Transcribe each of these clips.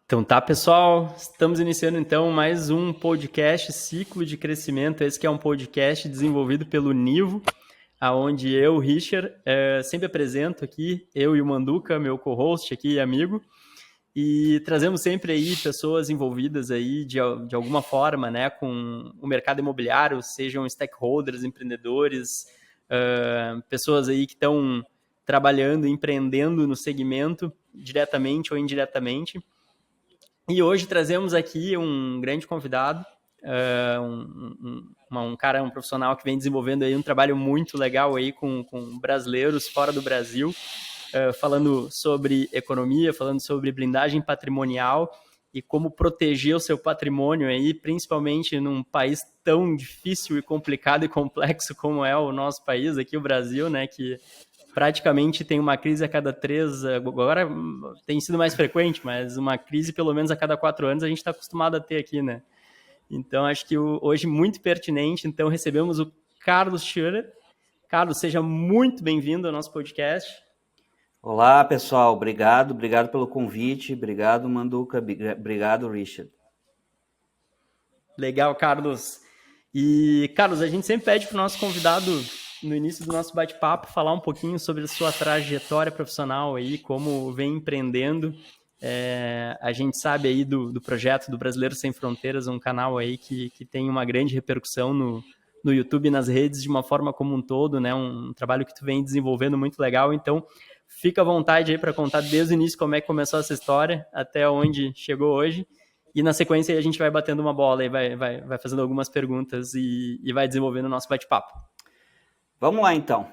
Então tá, pessoal, estamos iniciando então mais um podcast Ciclo de Crescimento. Esse que é um podcast desenvolvido pelo Nivo, aonde eu, Richard, sempre apresento aqui, eu e o Manduca, meu co-host aqui e amigo, e trazemos sempre aí pessoas envolvidas aí de alguma forma, né, com o mercado imobiliário, sejam stakeholders, empreendedores, pessoas aí que estão trabalhando, empreendendo no segmento, diretamente ou indiretamente. E hoje trazemos aqui um grande convidado, um cara, um profissional que vem desenvolvendo aí um trabalho muito legal aí com brasileiros fora do Brasil, falando sobre economia, falando sobre blindagem patrimonial e como proteger o seu patrimônio aí, principalmente num país tão difícil e complicado e complexo como é o nosso país aqui, o Brasil, né, que praticamente tem uma crise a cada 3, agora tem sido mais frequente, mas uma crise pelo menos a cada 4 anos a gente está acostumado a ter aqui, né? Então, acho que hoje muito pertinente, então recebemos o Carlos Schurer. Carlos, seja muito bem-vindo ao nosso podcast. Olá, pessoal, obrigado pelo convite, obrigado, Manduca, obrigado, Richard. Legal, Carlos. E, Carlos, a gente sempre pede para o nosso convidado, no início do nosso bate-papo, falar um pouquinho sobre a sua trajetória profissional aí, como vem empreendendo. A gente sabe aí do projeto do Brasileiros Sem Fronteiras, um canal aí que tem uma grande repercussão no YouTube e nas redes de uma forma como um todo, né? Um trabalho que tu vem desenvolvendo muito legal. Então, fica à vontade aí para contar desde o início como é que começou essa história até onde chegou hoje. E na sequência a gente vai batendo uma bola e vai fazendo algumas perguntas e vai desenvolvendo o nosso bate-papo. Vamos lá, então.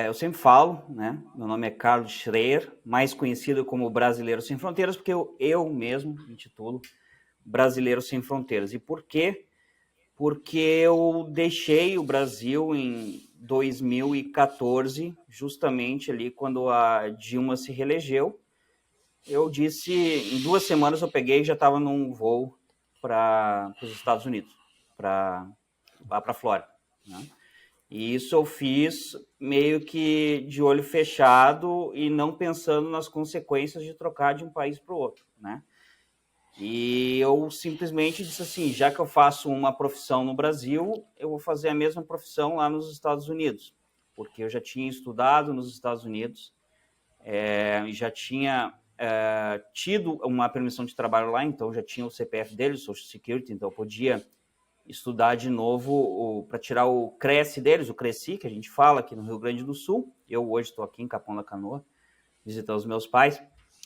Eu sempre falo, né? Meu nome é Carlos Schreier, mais conhecido como Brasileiro Sem Fronteiras, porque eu mesmo me intitulo Brasileiro Sem Fronteiras. E por quê? Porque eu deixei o Brasil em 2014, justamente ali quando a Dilma se reelegeu. Eu disse, em 2 semanas eu peguei e já estava num voo para os Estados Unidos, lá para a Flórida, né? E isso eu fiz meio que de olho fechado e não pensando nas consequências de trocar de um país para o outro, né? E eu simplesmente disse assim, já que eu faço uma profissão no Brasil, eu vou fazer a mesma profissão lá nos Estados Unidos, porque eu já tinha estudado nos Estados Unidos, já tinha tido uma permissão de trabalho lá, então já tinha o CPF dele, o Social Security, então eu podia estudar de novo para tirar o Cresce deles, o Cresci, que a gente fala aqui no Rio Grande do Sul. Eu hoje estou aqui em Capão da Canoa, visitando os meus pais.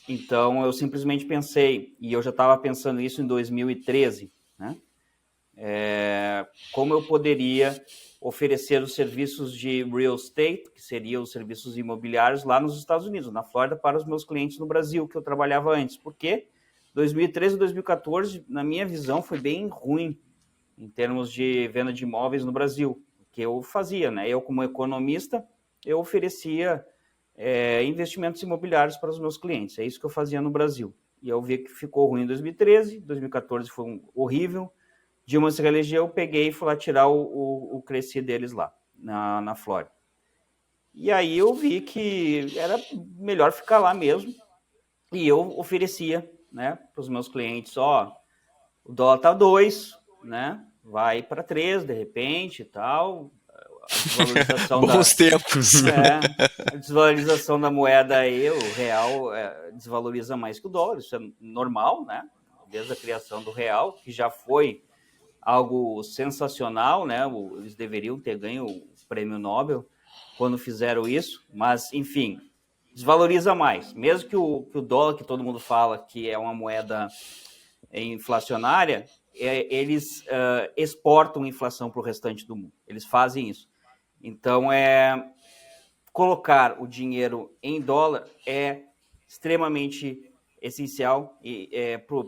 Então eu simplesmente pensei, e eu já estava pensando isso em 2013, né? Como eu poderia oferecer os serviços de real estate, que seriam os serviços imobiliários lá nos Estados Unidos, na Flórida, para os meus clientes no Brasil, que eu trabalhava antes. Porque 2013 e 2014, na minha visão, foi bem ruim em termos de venda de imóveis no Brasil, que eu fazia, né? Eu, como economista, eu oferecia investimentos imobiliários para os meus clientes. É isso que eu fazia no Brasil. E eu vi que ficou ruim em 2013, 2014 foi horrível. Dilma se reelegeu, eu peguei e fui lá tirar o Cresci deles lá, na Flórida. E aí eu vi que era melhor ficar lá mesmo. E eu oferecia, né, para os meus clientes, o dólar tá 2, né, vai para 3 de repente e tal. A desvalorização Bons tempos. a desvalorização da moeda aí, o real desvaloriza mais que o dólar, isso é normal, né? Desde a criação do real, que já foi algo sensacional, né? Eles deveriam ter ganho o prêmio Nobel quando fizeram isso, mas, enfim, desvaloriza mais. Mesmo que o dólar, que todo mundo fala que é uma moeda inflacionária, eles exportam inflação para o restante do mundo. Eles fazem isso. Então, colocar o dinheiro em dólar é extremamente essencial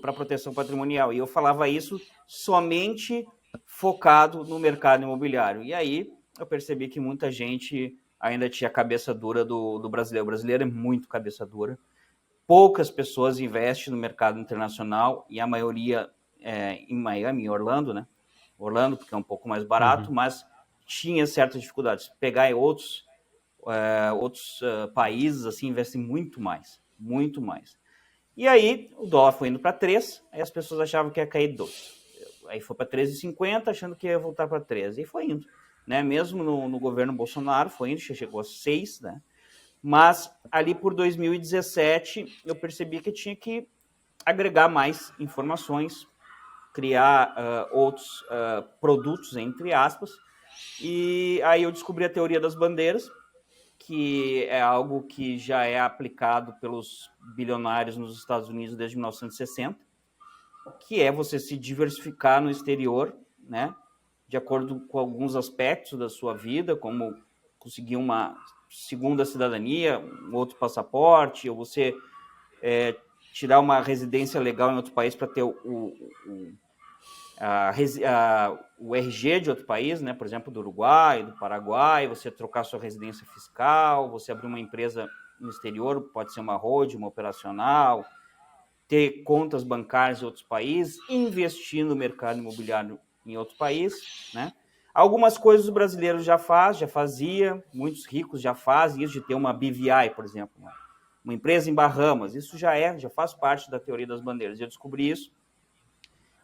para a proteção patrimonial. E eu falava isso somente focado no mercado imobiliário. E aí eu percebi que muita gente ainda tinha a cabeça dura do brasileiro. O brasileiro é muito cabeça dura. Poucas pessoas investem no mercado internacional e a maioria em Miami, em Orlando, né? Orlando, porque é um pouco mais barato, mas tinha certas dificuldades. Pegar outros países assim investem muito mais. E aí o dólar foi indo para 3, aí as pessoas achavam que ia cair 2. Aí foi para 13,50, achando que ia voltar para 13. E foi indo. Né? Mesmo no governo Bolsonaro, foi indo, chegou a 6, né? Mas ali por 2017 eu percebi que tinha que agregar mais informações, criar outros produtos, entre aspas, e aí eu descobri a teoria das bandeiras, que é algo que já é aplicado pelos bilionários nos Estados Unidos desde 1960, que é você se diversificar no exterior, né, de acordo com alguns aspectos da sua vida, como conseguir uma segunda cidadania, um outro passaporte, ou você tirar uma residência legal em outro país para ter o RG de outro país, né? Por exemplo, do Uruguai, do Paraguai, você trocar sua residência fiscal, você abrir uma empresa no exterior, pode ser uma holding, uma operacional, ter contas bancárias em outros países, investir no mercado imobiliário em outro país, né? Algumas coisas os brasileiros já fazia, muitos ricos já fazem isso, de ter uma BVI, por exemplo, uma empresa em Bahamas, isso já faz parte da teoria das bandeiras. Eu descobri isso,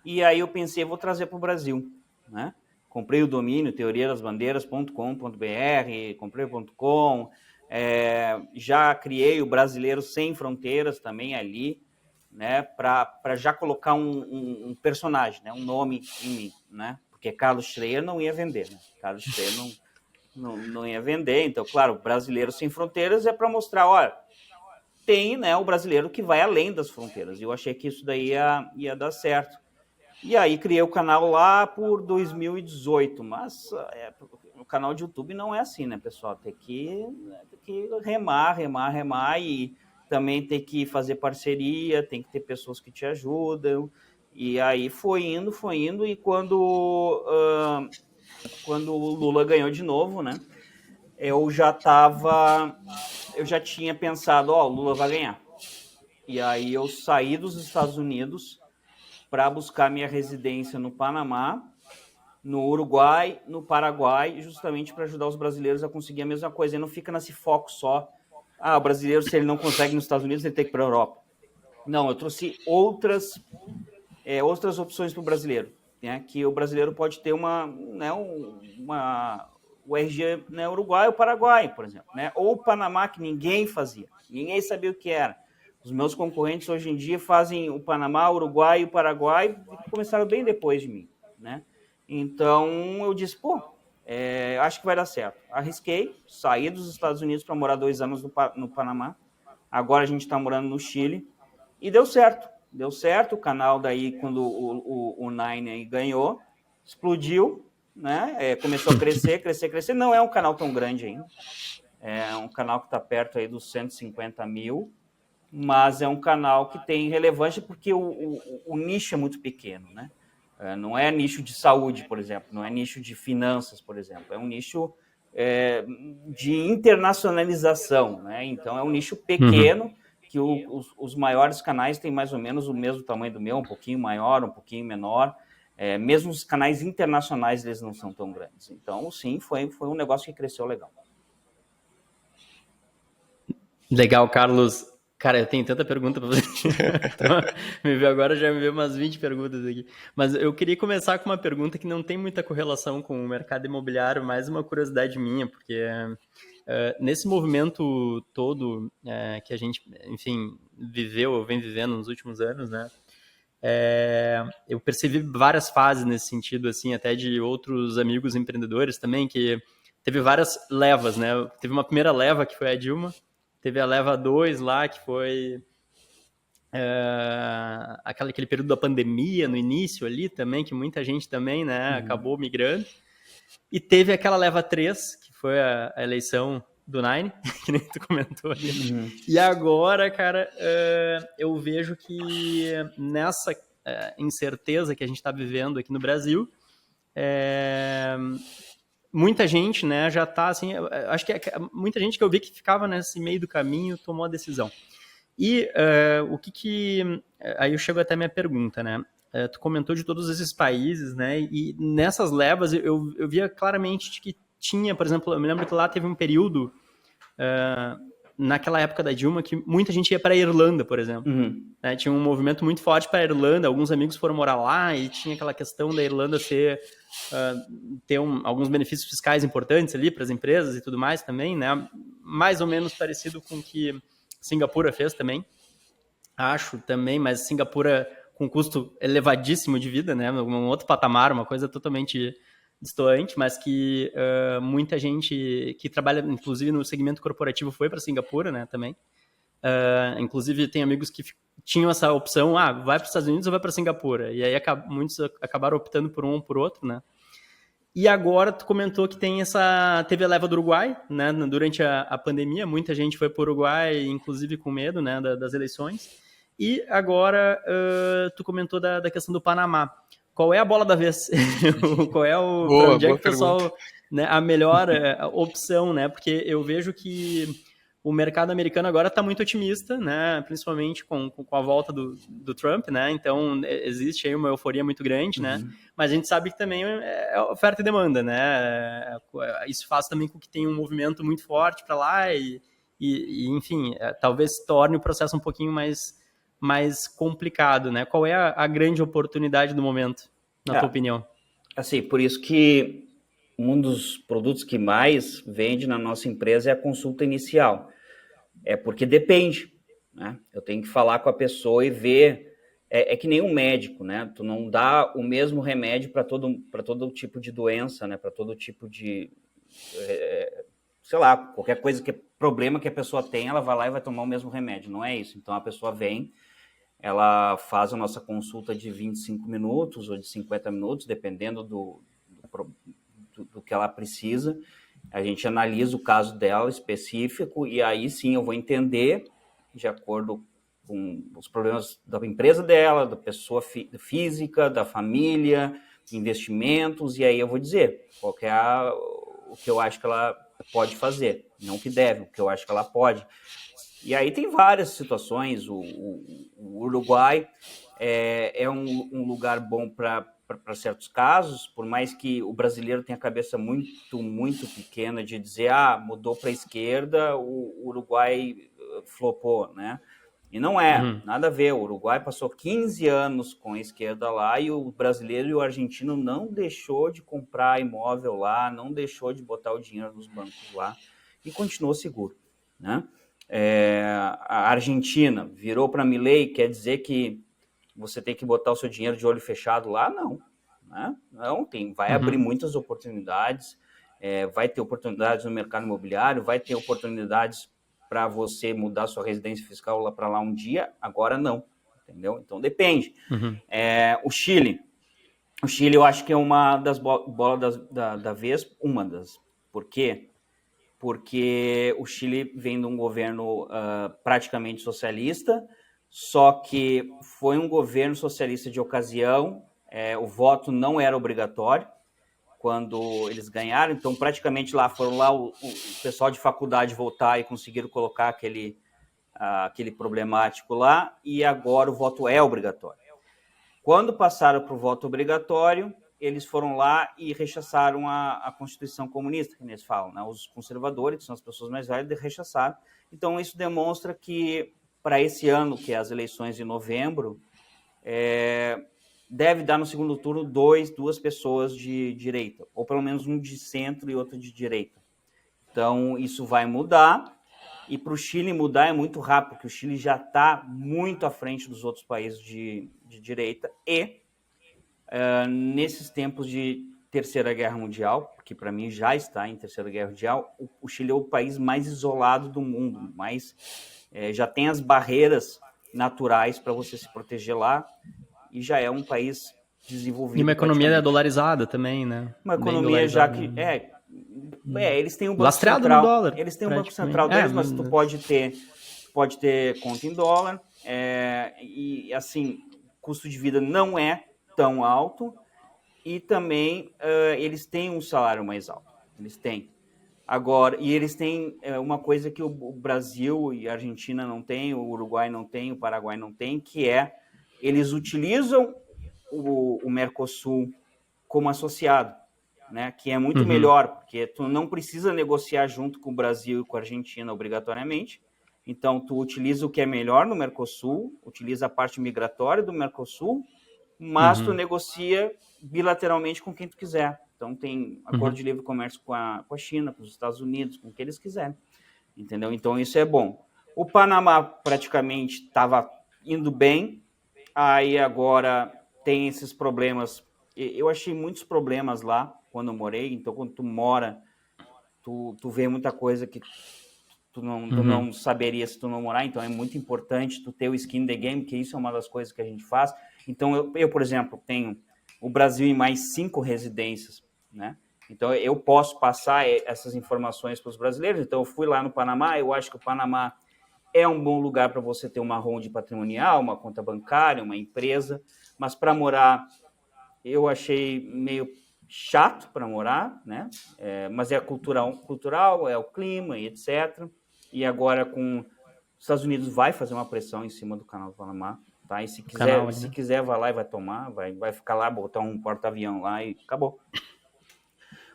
e aí eu pensei, vou trazer para o Brasil, né? Comprei o domínio teoriadasbandeiras.com.br, comprei o .com, já criei o Brasileiro Sem Fronteiras também ali, né? Para já colocar um personagem, né? Um nome em mim, né? Porque Carlos Schreyer não ia vender, né? Carlos Schreyer não ia vender, então, claro, Brasileiro Sem Fronteiras é para mostrar, olha, tem, né, o brasileiro que vai além das fronteiras, e eu achei que isso daí ia dar certo. E aí criei o canal lá por 2018, mas o canal de YouTube não é assim, né, pessoal? Tem que remar e também tem que fazer parceria, tem que ter pessoas que te ajudam. E aí foi indo, e quando o Lula ganhou de novo, né, eu já tinha pensado, o Lula vai ganhar. E aí eu saí dos Estados Unidos para buscar minha residência no Panamá, no Uruguai, no Paraguai, justamente para ajudar os brasileiros a conseguir a mesma coisa. E não fica nesse foco só, o brasileiro, se ele não consegue nos Estados Unidos, ele tem que ir para a Europa. Não, eu trouxe outras opções para o brasileiro, né? Que o brasileiro pode ter o RG, né, Uruguai ou Paraguai, por exemplo, né? Ou o Panamá, que ninguém fazia, ninguém sabia o que era. Os meus concorrentes hoje em dia fazem o Panamá, o Uruguai e o Paraguai, e começaram bem depois de mim, né? Então eu disse, acho que vai dar certo. Arrisquei, saí dos Estados Unidos para morar 2 anos no Panamá. Agora a gente está morando no Chile e deu certo. Deu certo. O canal daí, quando o Nine aí ganhou, explodiu, né? Começou a crescer. Não é um canal tão grande ainda. É um canal que está perto aí dos 150 mil. Mas é um canal que tem relevância porque o nicho é muito pequeno, né? Não é nicho de saúde, por exemplo, não é nicho de finanças, por exemplo, é um nicho de internacionalização, né? Então é um nicho pequeno, que os maiores canais têm mais ou menos o mesmo tamanho do meu, um pouquinho maior, um pouquinho menor. Mesmo os canais internacionais, eles não são tão grandes. Então, sim, foi um negócio que cresceu legal. Legal, Carlos. Cara, eu tenho tanta pergunta para você. Então, já me veio umas 20 perguntas aqui. Mas eu queria começar com uma pergunta que não tem muita correlação com o mercado imobiliário, mais uma curiosidade minha, porque nesse movimento todo que a gente, enfim, vem vivendo nos últimos anos, né? Eu percebi várias fases nesse sentido, assim, até de outros amigos empreendedores também, que teve várias levas, né? Teve uma primeira leva que foi a Dilma, teve a leva 2 lá, que foi aquele período da pandemia no início ali também, que muita gente também, né, acabou migrando. E teve aquela leva 3, que foi a eleição do Nine, que nem tu comentou ali. E agora, cara, eu vejo que nessa incerteza que a gente está vivendo aqui no Brasil, muita gente, né, já está assim, acho que muita gente que eu vi que ficava nesse meio do caminho tomou a decisão. E aí eu chego até a minha pergunta, né? Tu comentou de todos esses países, né? E nessas levas eu via claramente que tinha, por exemplo, eu me lembro que lá teve um período naquela época da Dilma que muita gente ia para a Irlanda, por exemplo. Né? Tinha um movimento muito forte para a Irlanda, alguns amigos foram morar lá e tinha aquela questão da Irlanda ter alguns benefícios fiscais importantes ali para as empresas e tudo mais também, né? Mais ou menos parecido com o que Singapura fez também, acho também, mas Singapura com custo elevadíssimo de vida, né? Um outro patamar, uma coisa totalmente distoante, mas que muita gente que trabalha, inclusive no segmento corporativo, foi para Singapura, né? Também. Inclusive, tem amigos que tinham essa opção, vai para os Estados Unidos ou vai para Singapura? E aí muitos acabaram optando por um ou por outro, né? E agora tu comentou que teve a leva do Uruguai, né? Durante a pandemia, muita gente foi para o Uruguai, inclusive com medo, né? Das eleições. E agora tu comentou da questão do Panamá. Qual é a bola da vez? Qual é para onde é que o pessoal, né, a melhor opção, né? Porque eu vejo que o mercado americano agora está muito otimista, né? Principalmente com a volta do Trump, né? Então existe aí uma euforia muito grande, né? Mas a gente sabe que também é oferta e demanda, né? Isso faz também com que tenha um movimento muito forte para lá e enfim, talvez torne o processo um pouquinho mais complicado, né? Qual é a grande oportunidade do momento, na tua opinião? Assim, por isso que um dos produtos que mais vende na nossa empresa é a consulta inicial. É porque depende, né? Eu tenho que falar com a pessoa e ver. É que nem um médico, né? Tu não dá o mesmo remédio para todo tipo de doença, né? Para todo tipo de, sei lá, qualquer coisa problema que a pessoa tem, ela vai lá e vai tomar o mesmo remédio. Não é isso. Então a pessoa vem, ela faz a nossa consulta de 25 minutos ou de 50 minutos, dependendo do que ela precisa. A gente analisa o caso dela específico e aí sim eu vou entender, de acordo com os problemas da empresa dela, da pessoa física, da família, investimentos, e aí eu vou dizer qual que é o que eu acho que ela pode fazer, não o que deve, o que eu acho que ela pode. E aí tem várias situações. O Uruguai é um lugar bom para certos casos, por mais que o brasileiro tenha a cabeça muito, muito pequena de dizer, mudou para a esquerda, o Uruguai flopou, né? E não é, nada a ver. O Uruguai passou 15 anos com a esquerda lá e o brasileiro e o argentino não deixou de comprar imóvel lá, não deixou de botar o dinheiro nos bancos lá e continuou seguro, né? A Argentina virou para Milei, quer dizer que você tem que botar o seu dinheiro de olho fechado lá? Não, né? Não tem. Vai abrir muitas oportunidades, vai ter oportunidades no mercado imobiliário, vai ter oportunidades para você mudar sua residência fiscal lá para lá um dia, agora não, entendeu? Então depende. O Chile eu acho que é uma das bolas da vez, uma das. Por quê? Porque o Chile vem de um governo praticamente socialista, só que foi um governo socialista de ocasião, o voto não era obrigatório quando eles ganharam, então praticamente foram lá o pessoal de faculdade votar e conseguiram colocar aquele problemático lá, e agora o voto é obrigatório. Quando passaram para o voto obrigatório, eles foram lá e rechaçaram a Constituição comunista, que eles falam, né? Os conservadores, que são as pessoas mais velhas, rechaçaram. Então, isso demonstra que, para esse ano, que é as eleições de novembro, deve dar no segundo turno duas pessoas de direita, ou pelo menos um de centro e outro de direita. Então, isso vai mudar, e para o Chile mudar é muito rápido, porque o Chile já está muito à frente dos outros países de direita, e nesses tempos de Terceira Guerra Mundial, que para mim já está em Terceira Guerra Mundial, o Chile é o país mais isolado do mundo, já tem as barreiras naturais para você se proteger lá, e já é um país desenvolvido. E uma economia dolarizada também, né? Uma economia já que... eles têm um banco lastreado central. no dólar. Eles têm um banco central deles, mas tu pode ter conta em dólar. E assim, o custo de vida não é tão alto. E também eles têm um salário mais alto. Eles têm. Agora, e eles têm uma coisa que o Brasil e a Argentina não têm, o Uruguai não tem, o Paraguai não tem, que eles utilizam o Mercosul como associado, né? Que é muito melhor, porque tu não precisa negociar junto com o Brasil e com a Argentina obrigatoriamente, Então, tu utiliza o que é melhor no Mercosul, utiliza a parte migratória do Mercosul, mas tu negocia bilateralmente com quem tu quiser. Então, tem acordo de livre comércio com a China, com os Estados Unidos, com o que eles quiserem. Entendeu? Então, isso é bom. O Panamá praticamente estava indo bem, aí agora tem esses problemas. Eu achei muitos problemas lá quando eu morei, então quando tu mora, tu vê muita coisa que tu não saberia se tu não morar, então é muito importante tu ter o skin in the game, que isso é uma das coisas que a gente faz. Então eu por exemplo, tenho o Brasil em mais 5 residências, né? Então eu posso passar essas informações para os brasileiros. Então eu fui lá no Panamá, eu acho que o Panamá é um bom lugar para você ter uma holding patrimonial, uma conta bancária, uma empresa, mas para morar eu achei meio chato para morar, né? Mas é cultural, é o clima e etc. E agora com os Estados Unidos vai fazer uma pressão em cima do canal do Panamá, tá? E se quiser vai lá e vai tomar, vai ficar lá, botar um porta-avião lá e acabou.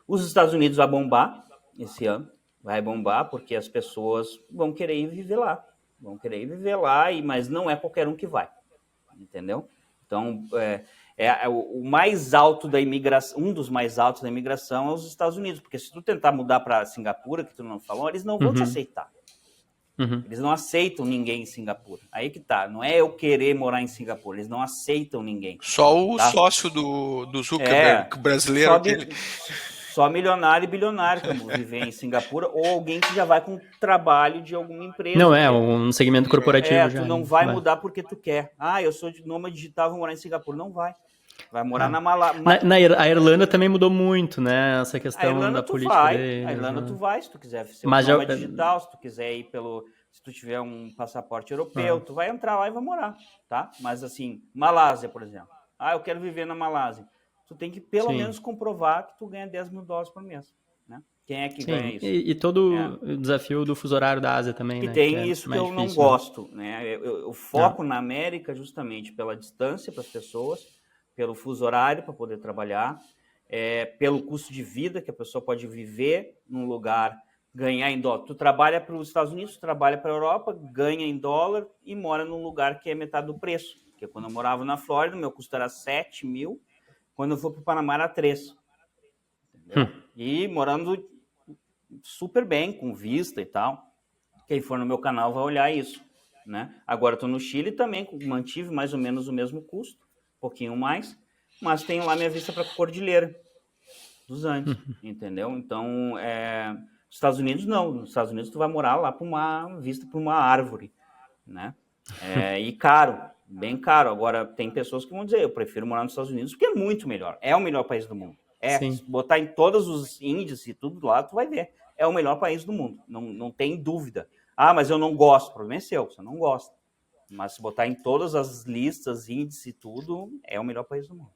Os Estados Unidos vai bombar esse ano, vai bombar porque as pessoas vão querer ir viver lá, mas não é qualquer um que vai, entendeu? Então, o mais alto da imigração, um dos mais altos da imigração é os Estados Unidos, porque se tu tentar mudar para Singapura, que tu não falou, eles não vão te aceitar. Eles não aceitam ninguém em Singapura. Aí que tá, não é eu querer morar em Singapura, eles não aceitam ninguém. Só o sócio do Zuckerberg, brasileiro. Só milionário e bilionário como viver em Singapura, ou alguém que já vai com trabalho de alguma empresa. Não, um segmento corporativo. Tu não vai mudar porque tu quer. Eu sou de nômade digital, vou morar em Singapura. Não vai. Vai morar na Malásia. A Irlanda também mudou muito, né? Essa questão da política deles. A Irlanda tu vai, se tu quiser ser um nômade digital, se tu quiser ir se tu tiver um passaporte europeu, tu vai entrar lá e vai morar, tá? Mas assim, Malásia, por exemplo. Eu quero viver na Malásia. Tu tem que pelo menos comprovar que tu ganha $10 mil por mês, né? Quem é que ganha isso? E todo o desafio do fuso horário da Ásia também, né? Tem isso que eu não gosto, né? Eu foco na América justamente pela distância para as pessoas, pelo fuso horário para poder trabalhar, pelo custo de vida, que a pessoa pode viver num lugar, ganhar em dólar. Tu trabalha para os Estados Unidos, tu trabalha para a Europa, ganha em dólar e mora num lugar que é metade do preço. Porque quando eu morava na Flórida, meu custo era 7 mil, quando eu fui para o Panamá era 3. Entendeu? E morando super bem, com vista e tal. Quem for no meu canal vai olhar isso, né? Agora eu estou no Chile também, mantive mais ou menos o mesmo custo, um pouquinho mais, mas tenho lá minha vista para a Cordilheira dos Andes, entendeu? Então, nos Estados Unidos não. Nos Estados Unidos tu vai morar lá para uma vista para uma árvore, né? E caro, bem caro. Agora, tem pessoas que vão dizer, eu prefiro morar nos Estados Unidos porque é muito melhor. É o melhor país do mundo. Se botar em todos os índices e tudo lá, tu vai ver. É o melhor país do mundo. Não tem dúvida. Mas eu não gosto. O problema é seu, você não gosta. Mas se botar em todas as listas, índices e tudo, é o melhor país do mundo.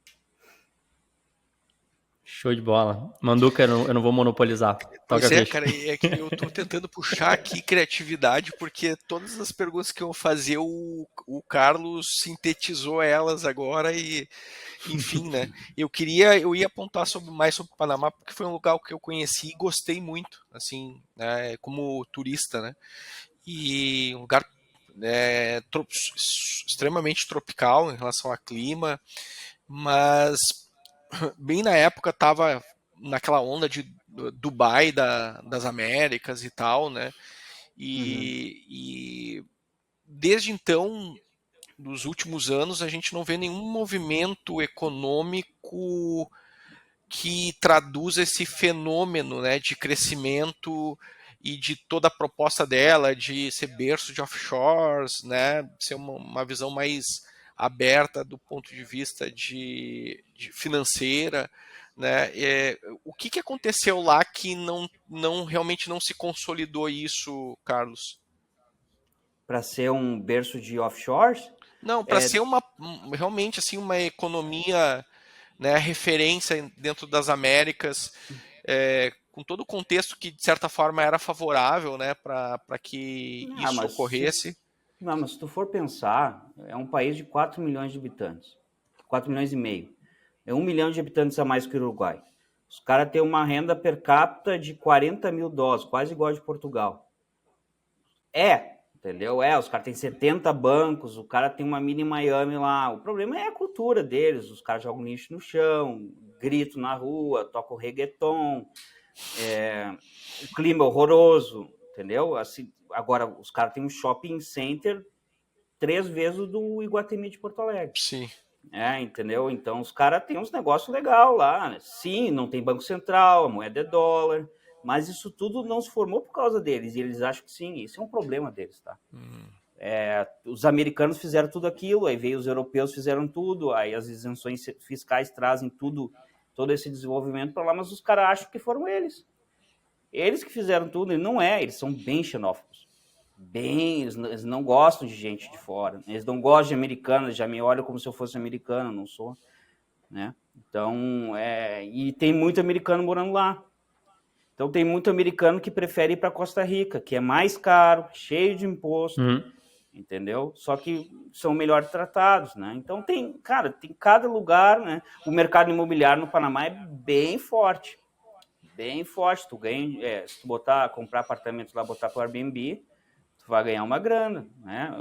Show de bola. Manduca, eu não vou monopolizar. Pois cara, é que eu tô tentando puxar aqui criatividade, porque todas as perguntas que eu fazia, o Carlos sintetizou elas agora e, enfim, né? Eu ia apontar mais sobre o Panamá, porque foi um lugar que eu conheci e gostei muito, assim, né, como turista, né? E um lugar extremamente tropical em relação ao clima, mas bem na época estava naquela onda de Dubai das Américas e tal, né? E desde então, nos últimos anos, a gente não vê nenhum movimento econômico que traduz esse fenômeno, né, de crescimento e de toda a proposta dela de ser berço de offshores, né, ser uma visão mais aberta do ponto de vista de financeira, né? O que aconteceu lá que realmente não se consolidou isso, Carlos? Para ser um berço de offshores? Não, para ser realmente assim uma economia, né, referência dentro das Américas, com todo o contexto que de certa forma era favorável, né, para que isso ocorresse. Mas se tu for pensar, é um país de 4 milhões de habitantes. 4 milhões e meio. É 1 milhão de habitantes a mais que o Uruguai. Os caras têm uma renda per capita de $40 mil, quase igual a de Portugal. entendeu? Os caras têm 70 bancos, o cara tem uma mini Miami lá. O problema é a cultura deles, os caras jogam lixo no chão, gritam na rua, tocam reggaeton, o clima é horroroso, entendeu? Assim, agora, os caras têm um shopping center 3 vezes do Iguatemi de Porto Alegre. Sim. Entendeu? Então, os caras têm uns negócios legais lá, né? Sim, não tem Banco Central, a moeda é dólar, mas isso tudo não se formou por causa deles, e eles acham que sim, isso é um problema deles, tá? Os americanos fizeram tudo aquilo, aí veio os europeus, fizeram tudo, aí as isenções fiscais trazem tudo, todo esse desenvolvimento para lá, mas os caras acham que foram eles. Eles que fizeram tudo, e não eles são bem xenófobos. Eles não gostam de gente de fora, eles não gostam de americanos, já me olham como se eu fosse americano, não sou, né? Então, e tem muito americano morando lá. Então, tem muito americano que prefere ir para Costa Rica, que é mais caro, cheio de imposto, entendeu? Só que são melhor tratados, né? Então, tem cada lugar, né? O mercado imobiliário no Panamá é bem forte. Bem forte. Tu ganha, se tu comprar apartamentos lá, botar para o Airbnb, tu vai ganhar uma grana, né?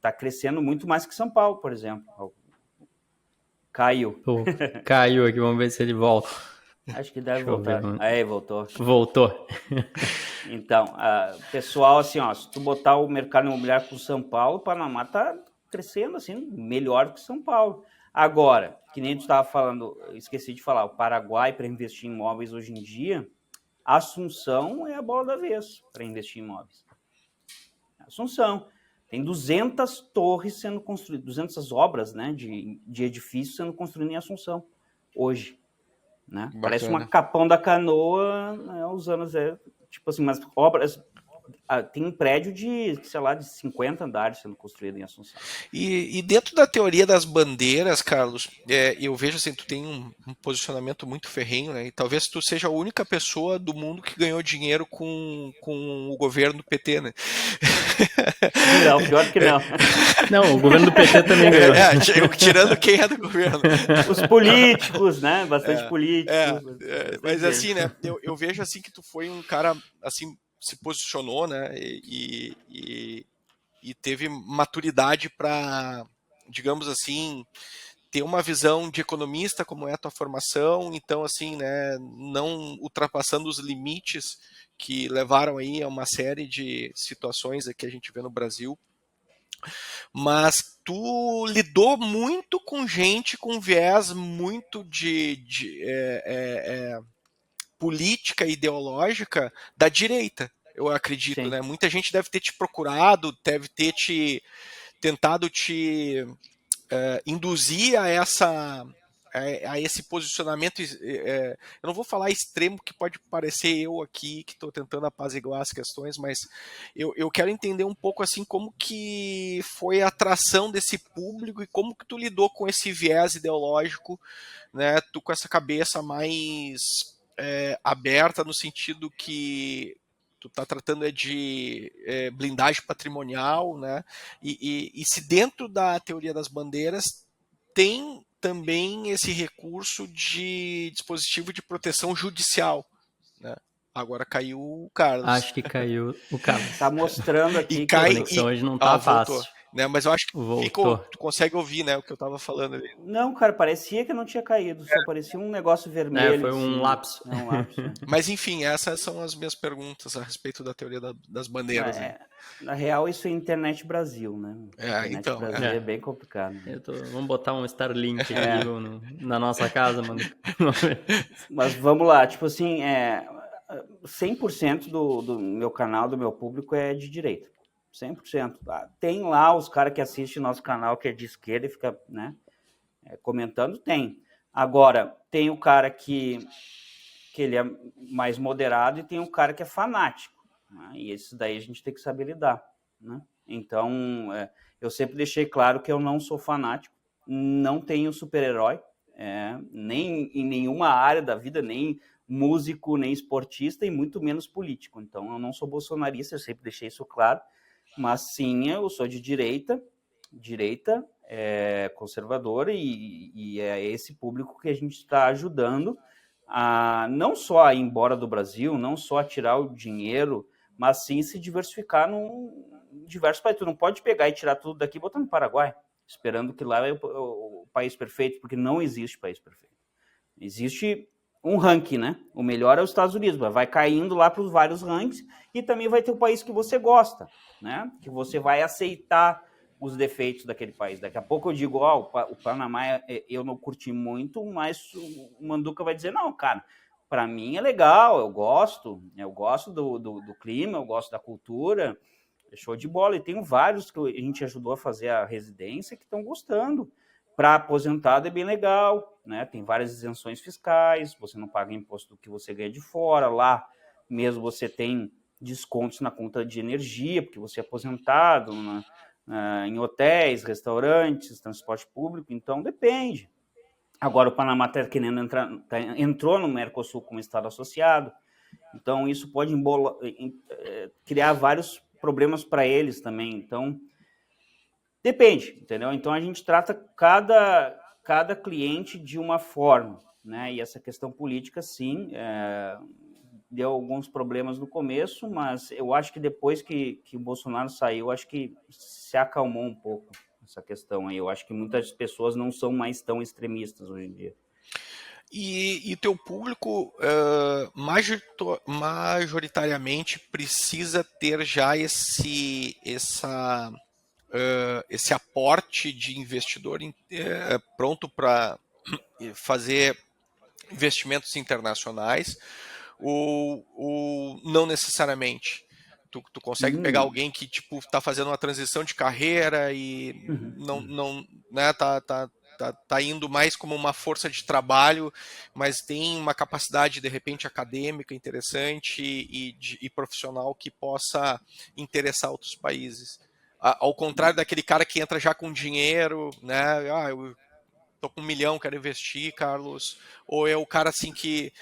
Tá crescendo muito mais que São Paulo, por exemplo. Caiu. Caiu aqui, vamos ver se ele volta. Acho que deve voltar. Aí, voltou. Voltou. Então, pessoal, assim, se tu botar o mercado imobiliário com São Paulo, o Panamá tá crescendo, assim, melhor que São Paulo. Agora, que nem tu estava falando, eu esqueci de falar, o Paraguai, para investir em imóveis hoje em dia, Assunção é a bola da vez para investir em imóveis. Assunção. Tem 200 torres sendo construídas, 200 obras, né, de edifícios sendo construídas em Assunção, hoje. Né? Parece uma Capão da Canoa, né, os anos, tipo assim, mas obras... Tem um prédio de, sei lá, de 50 andares sendo construído em Assunção. E dentro da teoria das bandeiras, Carlos, eu vejo assim, tu tem um posicionamento muito ferrenho, né? E talvez tu seja a única pessoa do mundo que ganhou dinheiro com o governo do PT, né? Não, pior que não. Não, o governo do PT também ganhou. Tirando quem é do governo. Os políticos, né? Bastante políticos. Mas assim, né? Eu vejo assim que tu foi um cara, assim, se posicionou, né, e teve maturidade para, digamos assim, ter uma visão de economista, como é a tua formação, então, assim, né, não ultrapassando os limites que levaram aí a uma série de situações que a gente vê no Brasil, mas tu lidou muito com gente com viés muito de política ideológica da direita, eu acredito, sim, né? Muita gente deve ter te procurado, deve ter tentado te induzir a esse posicionamento. Eu não vou falar extremo, que pode parecer eu aqui que estou tentando apaziguar as questões, mas eu quero entender um pouco assim como que foi a atração desse público e como que tu lidou com esse viés ideológico, né? Tu com essa cabeça mais aberta, no sentido que tu está tratando de blindagem patrimonial, né? E se dentro da teoria das bandeiras tem também esse recurso de dispositivo de proteção judicial, né? Agora caiu o Carlos. Acho que caiu o Carlos. Está mostrando aqui que a conexão hoje não está fácil. Voltou. Né, mas eu acho que tu consegue ouvir, né, o que eu estava falando ali. Não, cara, parecia que não tinha caído, só parecia um negócio vermelho. Foi um lapso. Mas enfim, essas são as minhas perguntas a respeito da teoria das bandeiras. Na real, isso é Internet Brasil, né? Internet Brasil é bem complicado. Vamos botar um Starlink aqui na nossa casa, mano. Mas vamos lá, tipo assim, 100% do meu canal, do meu público é de direita. 100%. Tem lá os caras que assistem nosso canal que é de esquerda e fica, né, comentando, tem. Agora, tem o cara que ele é mais moderado e tem o cara que é fanático, né? E esse daí a gente tem que saber lidar, né? Então, eu sempre deixei claro que eu não sou fanático, não tenho super-herói, nem em nenhuma área da vida, nem músico, nem esportista e muito menos político. Então, eu não sou bolsonarista, eu sempre deixei isso claro. Mas sim, eu sou de direita conservadora, e é esse público que a gente está ajudando a não só a ir embora do Brasil, não só a tirar o dinheiro, mas sim se diversificar em diversos países. Tu não pode pegar e tirar tudo daqui e botar no Paraguai, esperando que lá é o país perfeito, porque não existe país perfeito. Existe um ranking, né? O melhor é os Estados Unidos, vai caindo lá para os vários rankings, e também vai ter o país que você gosta, né? Que você vai aceitar os defeitos daquele país. Daqui a pouco eu digo, o Panamá eu não curti muito, mas o Manduca vai dizer, não, cara, para mim é legal, eu gosto do clima, eu gosto da cultura, é show de bola. E tem vários que a gente ajudou a fazer a residência que estão gostando. Para aposentado é bem legal, né? Tem várias isenções fiscais, você não paga imposto do que você ganha de fora, lá mesmo você tem descontos na conta de energia, porque você é aposentado, em hotéis, restaurantes, transporte público, então depende. Agora o Panamá está querendo entrou no Mercosul como estado associado, então isso pode criar vários problemas para eles também, então depende, entendeu? Então a gente trata cada cliente de uma forma, né? E essa questão política, sim, deu alguns problemas no começo, mas eu acho que depois que o Bolsonaro saiu, acho que se acalmou um pouco essa questão aí. Eu acho que muitas pessoas não são mais tão extremistas hoje em dia. E teu público majoritariamente precisa ter já esse aporte de investidor pronto para fazer investimentos internacionais, ou não necessariamente? Tu consegue pegar alguém que tipo está fazendo uma transição de carreira e não né, tá indo mais como uma força de trabalho, mas tem uma capacidade de repente acadêmica interessante e profissional que possa interessar outros países. Ao contrário daquele cara que entra já com dinheiro, né? Eu tô com 1 milhão, quero investir, Carlos. Ou é o cara assim que,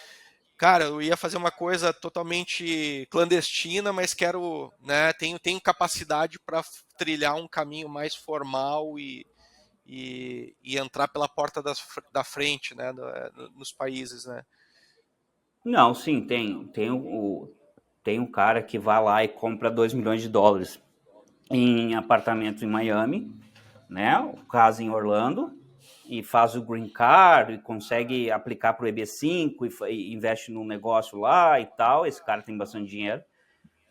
cara, eu ia fazer uma coisa totalmente clandestina, mas quero, né? Tenho capacidade para trilhar um caminho mais formal e entrar pela porta da frente, né? Nos países, né? Não, sim, tem um cara que vai lá e compra 2 milhões de dólares em apartamento em Miami, né? Casa em Orlando, e faz o green card e consegue aplicar para o EB5 e investe num negócio lá e tal. Esse cara tem bastante dinheiro.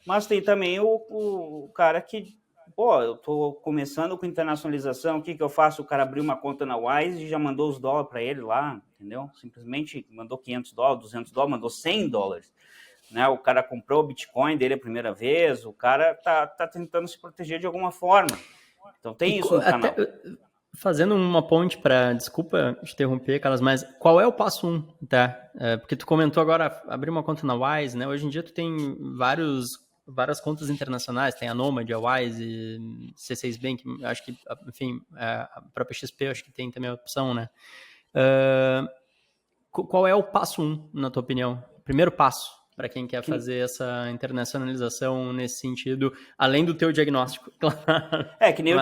Mas tem também o cara que, eu tô começando com internacionalização, o que eu faço? O cara abriu uma conta na Wise e já mandou os dólares para ele lá, entendeu? Simplesmente mandou $500, $200, mandou $100. Né? O cara comprou o Bitcoin dele a primeira vez, o cara tá tentando se proteger de alguma forma. Então tem isso no canal. Fazendo uma ponte para, desculpa te interromper, Carlos, mas qual é o passo 1, tá? Porque tu comentou agora abrir uma conta na Wise, né? Hoje em dia tu tem várias contas internacionais, tem a Nomad, a Wise, C6 Bank, acho que, enfim, a própria XP acho que tem também a opção, né? Qual é o passo 1, na tua opinião? Primeiro passo para quem quer fazer essa internacionalização nesse sentido, além do teu diagnóstico, claro. Que nem eu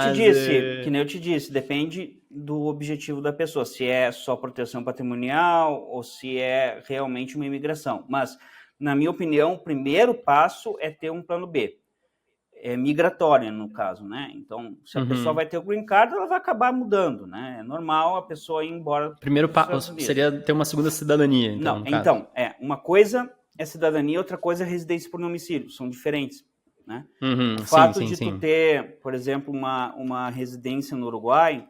te disse, depende do objetivo da pessoa, se é só proteção patrimonial ou se é realmente uma imigração. Mas, na minha opinião, o primeiro passo é ter um plano B. É migratória, no caso, né? Então, se a pessoa vai ter o green card, ela vai acabar mudando, né? É normal a pessoa ir embora. Primeiro passo seria ter uma segunda cidadania, então, não, então, uma coisa é cidadania, outra coisa é residência por domicílio, são diferentes, né? O fato de tu ter, por exemplo, uma residência no Uruguai,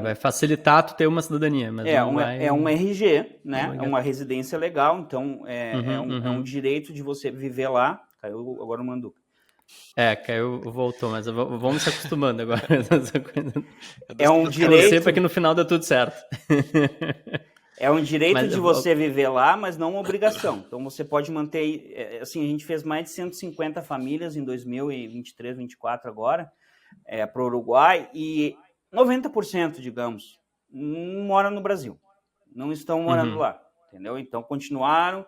vai facilitar tu ter uma cidadania, mas é um RG, né? É uma residência legal, então é um direito de você viver lá. Caiu agora o Manduca. Caiu, voltou, mas vamos se acostumando agora. É um direito para que no final dê tudo certo. É um direito de você viver lá, mas não uma obrigação. Então, você pode manter... Assim, a gente fez mais de 150 famílias em 2023, 2024 agora, para o Uruguai, e 90%, digamos, não mora no Brasil. Não estão morando lá, entendeu? Então, continuaram,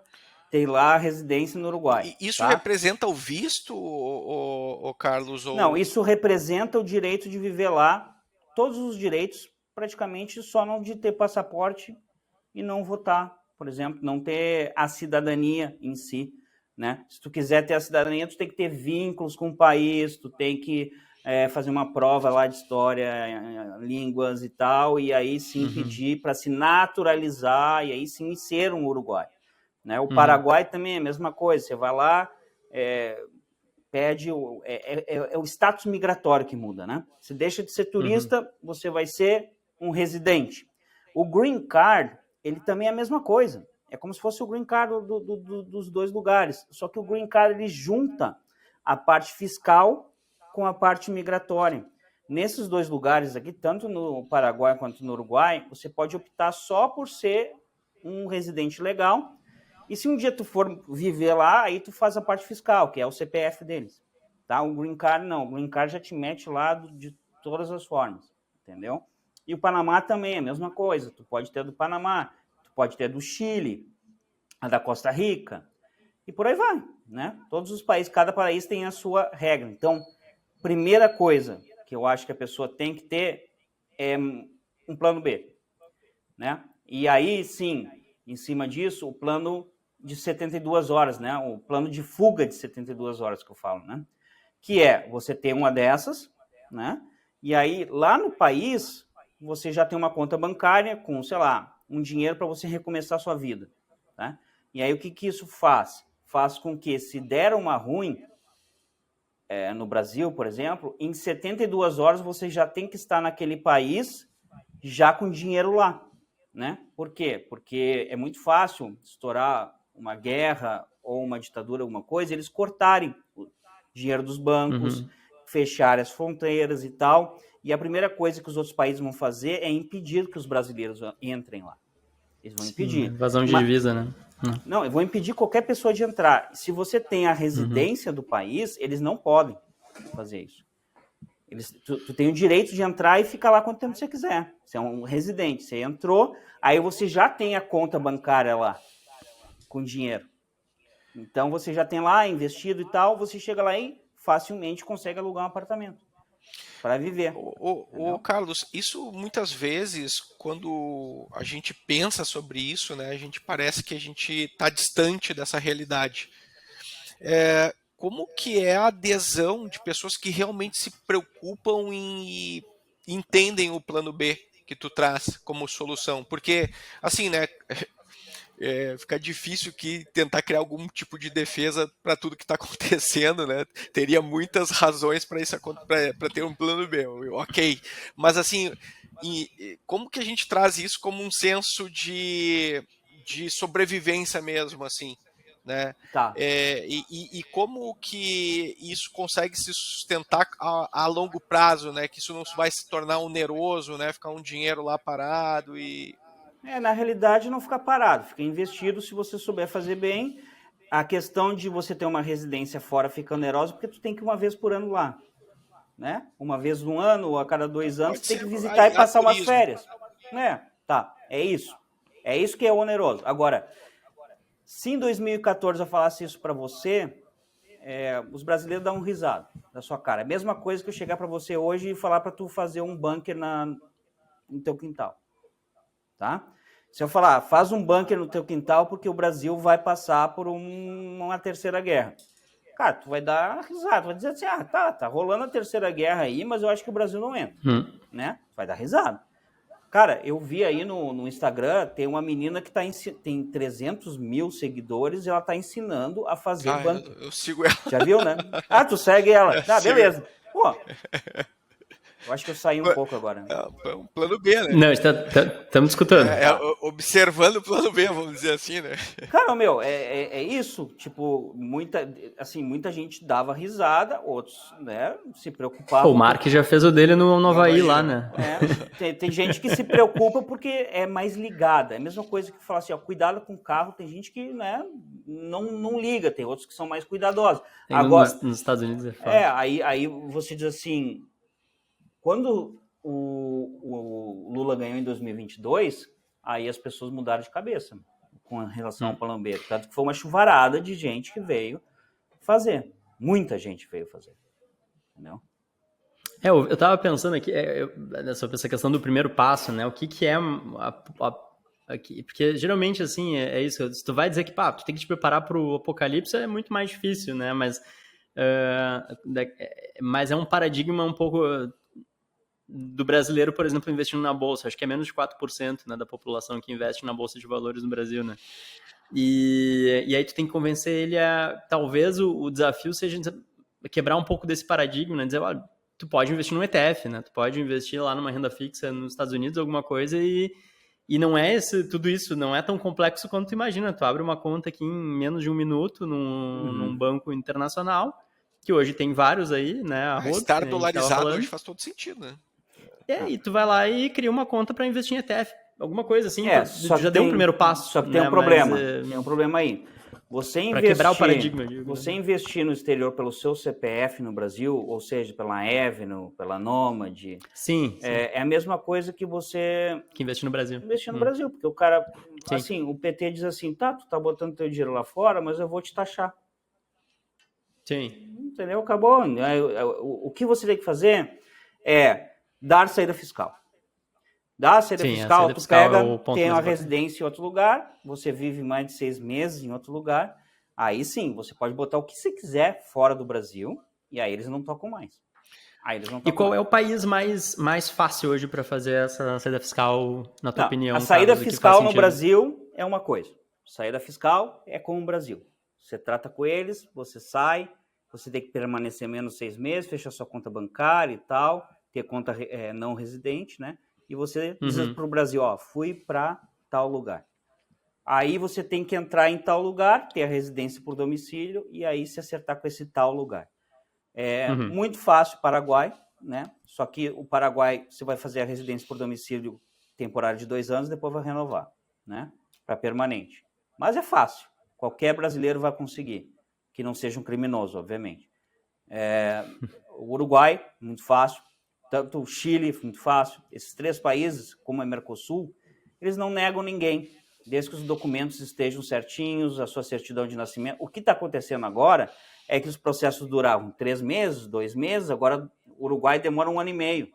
tem lá a residência no Uruguai. E isso representa o visto, Carlos? Não, isso representa o direito de viver lá, todos os direitos, praticamente, só não de ter passaporte e não votar, por exemplo, não ter a cidadania em si, né? Se tu quiser ter a cidadania, tu tem que ter vínculos com o país, tu tem que fazer uma prova lá de história, línguas e tal, e aí sim pedir para se naturalizar, e aí sim ser um uruguaio, né? O Paraguai também é a mesma coisa, você vai lá, pede, é o status migratório que muda, né? Você deixa de ser turista, você vai ser um residente. O Green Card, ele também é a mesma coisa, é como se fosse o Green Card dos dois lugares, só que o Green Card ele junta a parte fiscal com a parte migratória. Nesses dois lugares aqui, tanto no Paraguai quanto no Uruguai, você pode optar só por ser um residente legal, e se um dia tu for viver lá, aí tu faz a parte fiscal, que é o CPF deles. Tá? O Green Card não, o Green Card já te mete lá de todas as formas, entendeu? E o Panamá também é a mesma coisa, tu pode ter do Panamá, tu pode ter do Chile, a da Costa Rica, e por aí vai, né? Todos os países, cada país tem a sua regra. Então, primeira coisa que eu acho que a pessoa tem que ter é um plano B, né? E aí, sim, em cima disso, o plano de 72 horas, né? O plano de fuga de 72 horas que eu falo, né? Que é você ter uma dessas, né? E aí, lá no país, você já tem uma conta bancária com, sei lá, um dinheiro para você recomeçar a sua vida, tá? E aí, o que isso faz? Faz com que, se der uma ruim, no Brasil, por exemplo, em 72 horas você já tem que estar naquele país já com dinheiro lá, né? Por quê? Porque é muito fácil estourar uma guerra ou uma ditadura, alguma coisa, eles cortarem o dinheiro dos bancos, fecharem as fronteiras e tal. E a primeira coisa que os outros países vão fazer é impedir que os brasileiros entrem lá. Eles vão impedir. Invasão de divisa, né? Não, vão impedir qualquer pessoa de entrar. Se você tem a residência do país, eles não podem fazer isso. Tu tem o direito de entrar e ficar lá quanto tempo você quiser. Você é um residente, você entrou, aí você já tem a conta bancária lá, com dinheiro. Então, você já tem lá investido e tal, você chega lá e facilmente consegue alugar um apartamento para viver. Carlos, isso muitas vezes, quando a gente pensa sobre isso, né, a gente parece que a gente está distante dessa realidade. Como que é a adesão de pessoas que realmente se preocupam e entendem o plano B que tu traz como solução? Porque, assim, né, fica difícil que tentar criar algum tipo de defesa para tudo que está acontecendo, né? Teria muitas razões para isso, para ter um plano B, ok. Mas assim, como que a gente traz isso como um senso de sobrevivência mesmo, assim, né? Tá. E como que isso consegue se sustentar a longo prazo, né? Que isso não vai se tornar oneroso, né? Ficar um dinheiro lá parado e na realidade, não fica parado, fica investido se você souber fazer bem. A questão de você ter uma residência fora fica onerosa, porque tu tem que ir uma vez por ano lá, né? Uma vez no ano ou a cada 2 anos, tu tem que visitar e passar umas férias, né? Tá, é isso. É isso que é oneroso. Agora, se em 2014 eu falasse isso para você, os brasileiros dão um risado da sua cara. É a mesma coisa que eu chegar para você hoje e falar para tu fazer um bunker no teu quintal. Tá? Se eu falar, faz um bunker no teu quintal porque o Brasil vai passar por uma terceira guerra. Cara, tu vai dar risada, vai dizer assim, tá rolando a terceira guerra aí, mas eu acho que o Brasil não entra, né? Vai dar risada. Cara, eu vi aí no Instagram, tem uma menina que tem 300 mil seguidores e ela tá ensinando a fazer bunker. Eu sigo ela. Já viu, né? Tu segue ela. Tá, beleza. Pô, eu acho que eu saí um pouco agora. É um plano B, né? Não, estamos escutando. Observando o plano B, vamos dizer assim, né? Cara, é isso. Tipo, muita gente dava risada, outros, né, se preocupavam. O Mark já fez o dele no Havaí lá, né? Tem gente que se preocupa porque é mais ligada. É a mesma coisa que falar assim, cuidado com o carro. Tem gente que, né, não liga, tem outros que são mais cuidadosos. Agora, nos Estados Unidos é fácil. Aí você diz assim, quando o Lula ganhou em 2022, aí as pessoas mudaram de cabeça com relação ao plano B. Tanto que foi uma chuvarada de gente que veio fazer. Muita gente veio fazer. Entendeu? Eu tava pensando aqui, sobre essa questão do primeiro passo, né? O que é aqui, porque geralmente, assim, é isso, se tu vai dizer que, pá, tu tem que te preparar pro apocalipse, é muito mais difícil, né, mas é um paradigma um pouco do brasileiro, por exemplo, investindo na bolsa, acho que é menos de 4%, né, da população que investe na bolsa de valores no Brasil, né, e aí tu tem que convencer ele talvez o desafio seja quebrar um pouco desse paradigma, né, dizer, olha, tu pode investir num ETF, né, tu pode investir lá numa renda fixa nos Estados Unidos, alguma coisa, e não é tudo isso, não é tão complexo quanto tu imagina. Tu abre uma conta aqui em menos de um minuto num banco internacional, que hoje tem vários aí, né? Estar Que a gente tava dolarizado falando. hoje faz todo sentido, né? E tu vai lá e cria uma conta para investir em ETF. Alguma coisa assim, já deu um tem, primeiro passo. Só que tem um problema. Tem um problema aí. Você quebrar o paradigma, você investir no exterior pelo seu CPF no Brasil, ou seja, pela Avenue, pela Nomad, sim. É a mesma coisa que você que investir no Brasil. Investir no Brasil, porque o cara, assim, o PT diz assim, tá, tu tá botando teu dinheiro lá fora, mas eu vou te taxar. Sim. Entendeu? Acabou. O que você tem que fazer é dar saída fiscal. Dá a saída fiscal, tu pega, tem uma residência em outro lugar, você vive mais de 6 meses em outro lugar, aí sim, você pode botar o que você quiser fora do Brasil, e aí eles não tocam mais. E qual é o país mais fácil hoje para fazer essa saída fiscal, na tua opinião? A saída fiscal no Brasil é uma coisa. Saída fiscal é com o Brasil. Você trata com eles, você sai, você tem que permanecer menos 6 meses, fechar sua conta bancária e tal, ter conta não residente, né? E você diz para o Brasil, ó, fui para tal lugar. Aí você tem que entrar em tal lugar, ter a residência por domicílio e aí se acertar com esse tal lugar. É muito fácil o Paraguai, né? Só que o Paraguai, você vai fazer a residência por domicílio temporário de 2 anos, depois vai renovar, né? Para permanente. Mas é fácil. Qualquer brasileiro vai conseguir, que não seja um criminoso, obviamente. O Uruguai, muito fácil. Tanto o Chile, muito fácil. Esses 3 países, como a Mercosul, eles não negam ninguém, desde que os documentos estejam certinhos, a sua certidão de nascimento. O que está acontecendo agora é que os processos duravam 3 meses, 2 meses, agora o Uruguai demora 1 ano e meio.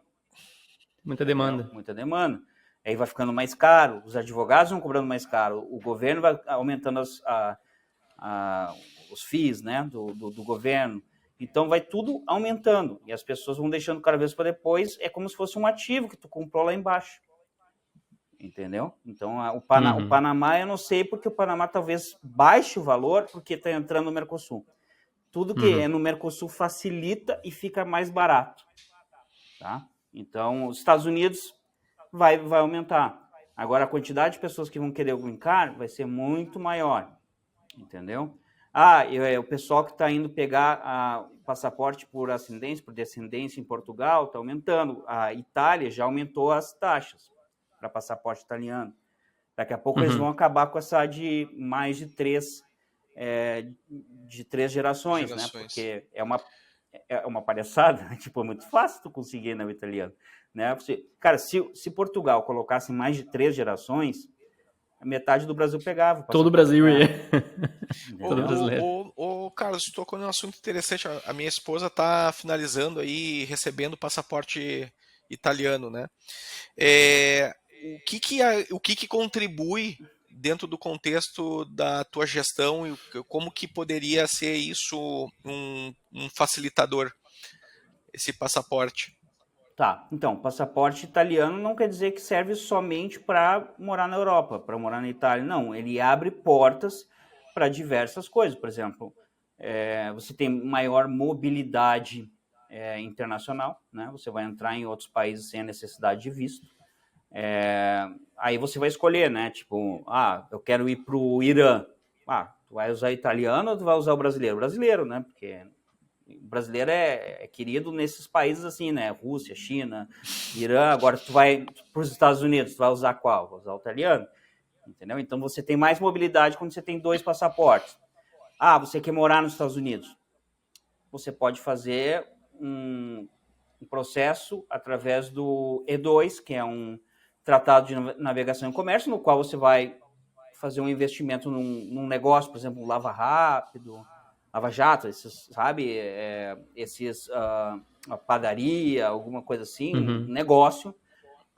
Muita demanda. Muita demanda. Aí vai ficando mais caro, os advogados vão cobrando mais caro, o governo vai aumentando os FIIs, né, do governo. Então vai tudo aumentando e as pessoas vão deixando cada vez para depois. É como se fosse um ativo que tu comprou lá embaixo. Entendeu? Então o Panamá eu não sei, porque o Panamá talvez baixe o valor porque está entrando no Mercosul. Tudo que é no Mercosul facilita e fica mais barato. Tá? Então os Estados Unidos vai aumentar. Agora a quantidade de pessoas que vão querer o green card vai ser muito maior. Entendeu? O pessoal que está indo pegar o passaporte por ascendência, por descendência em Portugal, está aumentando. A Itália já aumentou as taxas para passaporte italiano. Daqui a pouco eles vão acabar com essa de mais de 3 gerações, né? Porque é uma palhaçada, né? Tipo, é muito fácil tu conseguir no italiano, né? Cara, se Portugal colocasse mais de 3 gerações, a metade do Brasil pegava. Todo o Brasil ia. Todo brasileiro. Carlos, tu tocou num assunto interessante. A minha esposa está finalizando aí, recebendo o passaporte italiano, né? O que contribui dentro do contexto da tua gestão e como que poderia ser isso um facilitador, esse passaporte? Tá, então, passaporte italiano não quer dizer que serve somente para morar na Europa, para morar na Itália. Não, ele abre portas para diversas coisas. Por exemplo, você tem maior mobilidade internacional, né? Você vai entrar em outros países sem a necessidade de visto. Aí você vai escolher, né? Tipo, eu quero ir para o Irã. Tu vai usar italiano ou tu vai usar o brasileiro? O brasileiro, né? Porque o brasileiro é querido nesses países assim, né? Rússia, China, Irã. Agora tu vai para os Estados Unidos, tu vai usar qual? Vai usar o italiano? Entendeu? Então você tem mais mobilidade quando você tem 2 passaportes. Você quer morar nos Estados Unidos? Você pode fazer um processo através do E2, que é um tratado de navegação e comércio, no qual você vai fazer um investimento num negócio, por exemplo, Lava Rápido, Lava Jato, sabe? A padaria, alguma coisa assim, um negócio.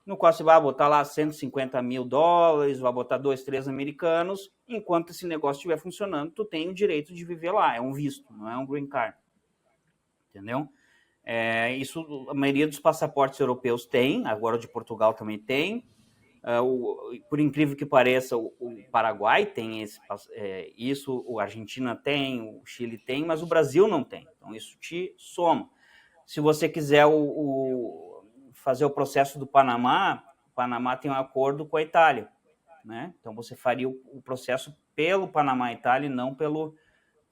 no qual você vai botar lá $150 mil, vai botar 2, 3 americanos, enquanto esse negócio estiver funcionando, tu tem o direito de viver lá, é um visto, não é um green card, entendeu? Isso a maioria dos passaportes europeus tem, agora o de Portugal também tem, por incrível que pareça, o Paraguai tem isso, a Argentina tem, o Chile tem, mas o Brasil não tem, então isso te soma. Se você quiser fazer o processo do Panamá, o Panamá tem um acordo com a Itália, né? Então você faria o processo pelo Panamá e Itália e não pelo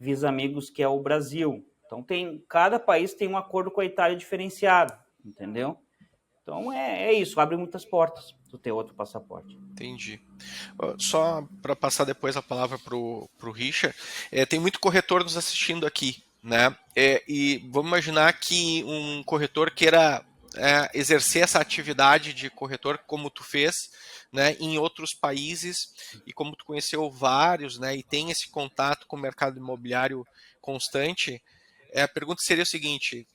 Visa Amigos, que é o Brasil. Então cada país tem um acordo com a Itália diferenciado, entendeu? Então é isso, abre muitas portas tu ter outro passaporte. Entendi. Só para passar depois a palavra para o Richard, tem muito corretor nos assistindo aqui, né? E vamos imaginar que um corretor queira exercer essa atividade de corretor como tu fez, né, em outros países, e como tu conheceu vários, né, e tem esse contato com o mercado imobiliário constante, a pergunta seria o seguinte: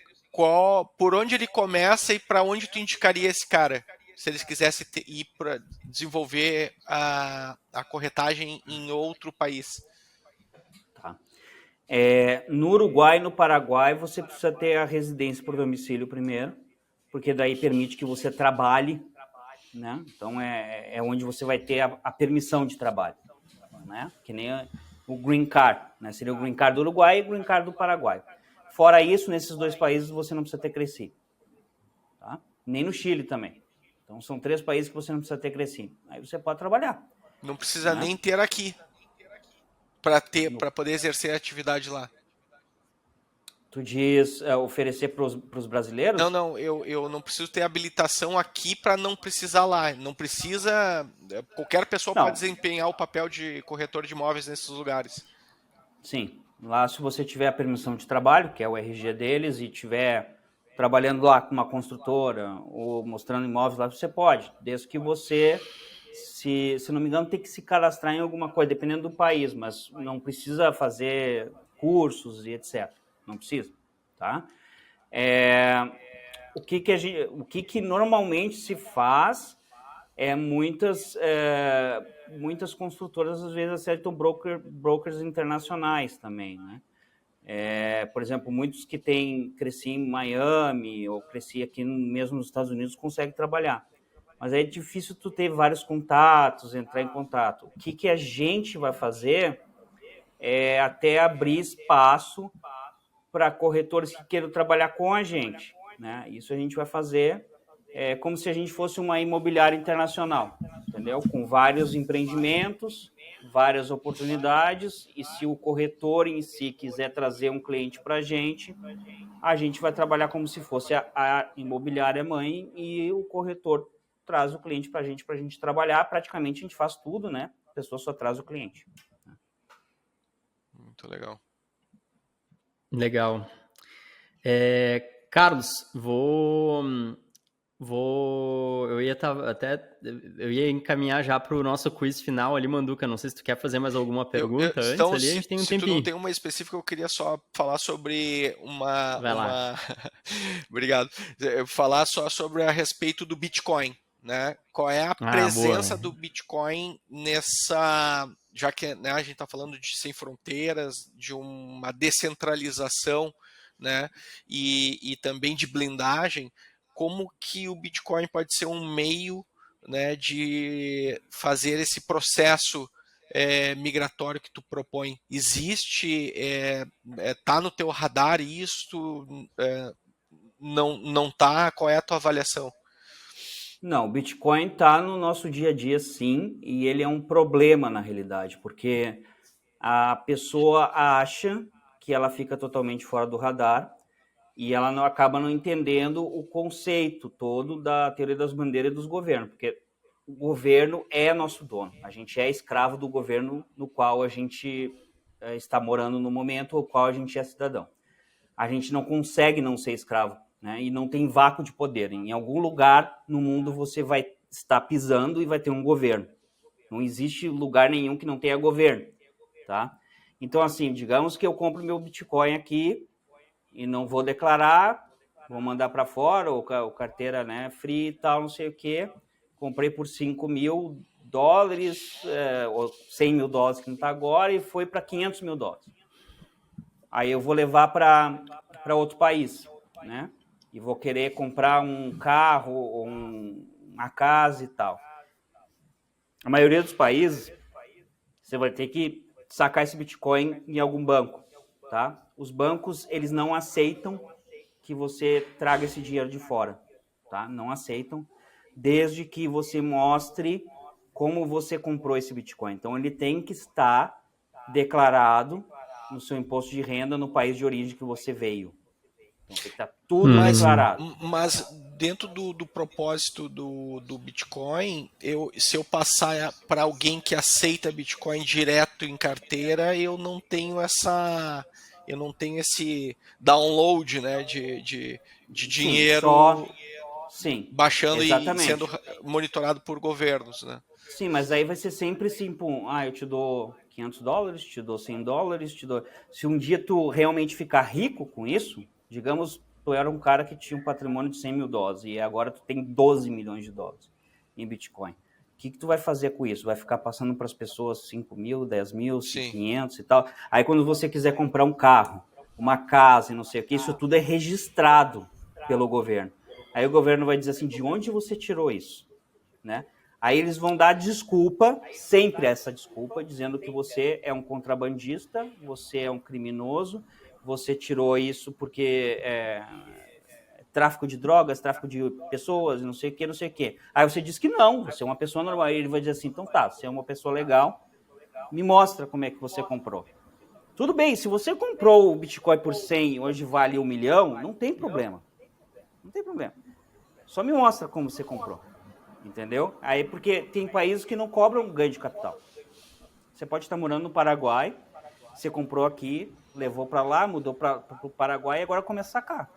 por onde ele começa e para onde tu indicaria esse cara, se eles quisessem ir para desenvolver a corretagem em outro país? Tá. No Uruguai e no Paraguai, você precisa ter a residência por domicílio primeiro, porque daí permite que você trabalhe, né? Então é onde você vai ter a permissão de trabalho, né? Que nem o Green Card, né? Seria o Green Card do Uruguai e o Green Card do Paraguai. Fora isso, nesses dois países você não precisa ter crescido, tá? Nem no Chile também. Então são 3 países que você não precisa ter crescido. Aí você pode trabalhar. Não precisa, né, nem ter aqui para poder exercer a atividade lá. Tu diz oferecer para os brasileiros? Não, eu não preciso ter habilitação aqui para não precisar lá. Não precisa. Qualquer pessoa pode desempenhar o papel de corretor de imóveis nesses lugares. Sim. Lá, se você tiver a permissão de trabalho, que é o RG deles, e tiver trabalhando lá com uma construtora ou mostrando imóveis lá, você pode, desde que você, se não me engano, tem que se cadastrar em alguma coisa, dependendo do país, mas não precisa fazer cursos e etc. Não precisa, tá? O que normalmente se faz muitas construtoras às vezes acertam brokers internacionais também, né? Por exemplo, muitos que cresci em Miami ou cresci aqui mesmo nos Estados Unidos conseguem trabalhar. Mas é difícil tu ter vários contatos, entrar em contato. O que a gente vai fazer é até abrir espaço para corretores que queiram trabalhar com a gente, né? Isso a gente vai fazer como se a gente fosse uma imobiliária internacional, entendeu? Com vários empreendimentos, várias oportunidades, e se o corretor em si quiser trazer um cliente para a gente vai trabalhar como se fosse a imobiliária mãe e o corretor traz o cliente para a gente trabalhar. Praticamente a gente faz tudo, né? A pessoa só traz o cliente. Muito legal. Legal. Carlos, eu ia encaminhar já para o nosso quiz final ali, Manduca. Não sei se tu quer fazer mais alguma pergunta antes então, ali, a gente tem um tempinho. Se tu não tem uma específica, eu queria só falar sobre Vai lá. Obrigado. Falar só sobre a respeito do Bitcoin, né? Qual é a presença do Bitcoin nessa... Já que, né, a gente está falando de sem fronteiras, de uma descentralização, né, e também de blindagem, como que o Bitcoin pode ser um meio, né, de fazer esse processo migratório que tu propõe? Existe, tá no teu radar isso? Não tá? Qual é a tua avaliação? Não, o Bitcoin está no nosso dia a dia, sim, e ele é um problema na realidade, porque a pessoa acha que ela fica totalmente fora do radar e ela acaba não entendendo o conceito todo da teoria das bandeiras e dos governos, porque o governo é nosso dono, a gente é escravo do governo no qual a gente está morando no momento, ou qual a gente é cidadão. A gente não consegue não ser escravo, né? E não tem vácuo de poder. Em algum lugar no mundo você vai estar pisando e vai ter um governo. Não existe lugar nenhum que não tenha governo, tá? Então, assim, digamos que eu compro meu Bitcoin aqui e não vou declarar, vou mandar para fora, ou carteira, né, free e tal, não sei o quê. comprei por $5.000, ou $100.000 que não está agora, e foi para $500.000. Aí eu vou levar para outro país, né? E vou querer comprar um carro, ou uma casa e tal. A maioria dos países, você vai ter que sacar esse Bitcoin em algum banco, tá? Os bancos, eles não aceitam que você traga esse dinheiro de fora, tá? Não aceitam, desde que você mostre como você comprou esse Bitcoin. Então, ele tem que estar declarado no seu imposto de renda no país de origem que você veio. Então, tem que estar tudo declarado. Mas dentro do propósito do Bitcoin, se eu passar para alguém que aceita Bitcoin direto em carteira, eu não tenho esse download, né, de dinheiro Sim, baixando e sendo exatamente. monitorado por governos, né? Sim, mas aí vai ser sempre assim, eu te dou $500, te dou $100, te dou... Se um dia tu realmente ficar rico com isso, digamos, tu era um cara que tinha um patrimônio de $100.000 e agora tu tem $12 milhões em Bitcoin. O que tu vai fazer com isso? Vai ficar passando para as pessoas 5.000, 10.000, 500 e tal. Aí quando você quiser comprar um carro, uma casa e não sei o que, isso tudo é registrado pelo governo. Aí o governo vai dizer assim, de onde você tirou isso? Né? Aí eles vão dar desculpa, sempre essa desculpa, dizendo que você é um contrabandista, você é um criminoso, você tirou isso porque tráfico de drogas, tráfico de pessoas, não sei o que, não sei o que. Aí você diz que não, você é uma pessoa normal. Aí ele vai dizer assim, então tá, você é uma pessoa legal, me mostra como é que você comprou. Tudo bem, se você comprou o Bitcoin por 100 e hoje vale 1 milhão, não tem problema. Não tem problema. Só me mostra como você comprou. Entendeu? Aí porque tem países que não cobram ganho de capital. Você pode estar morando no Paraguai, você comprou aqui, levou para lá, mudou para o Paraguai e agora começa a sacar,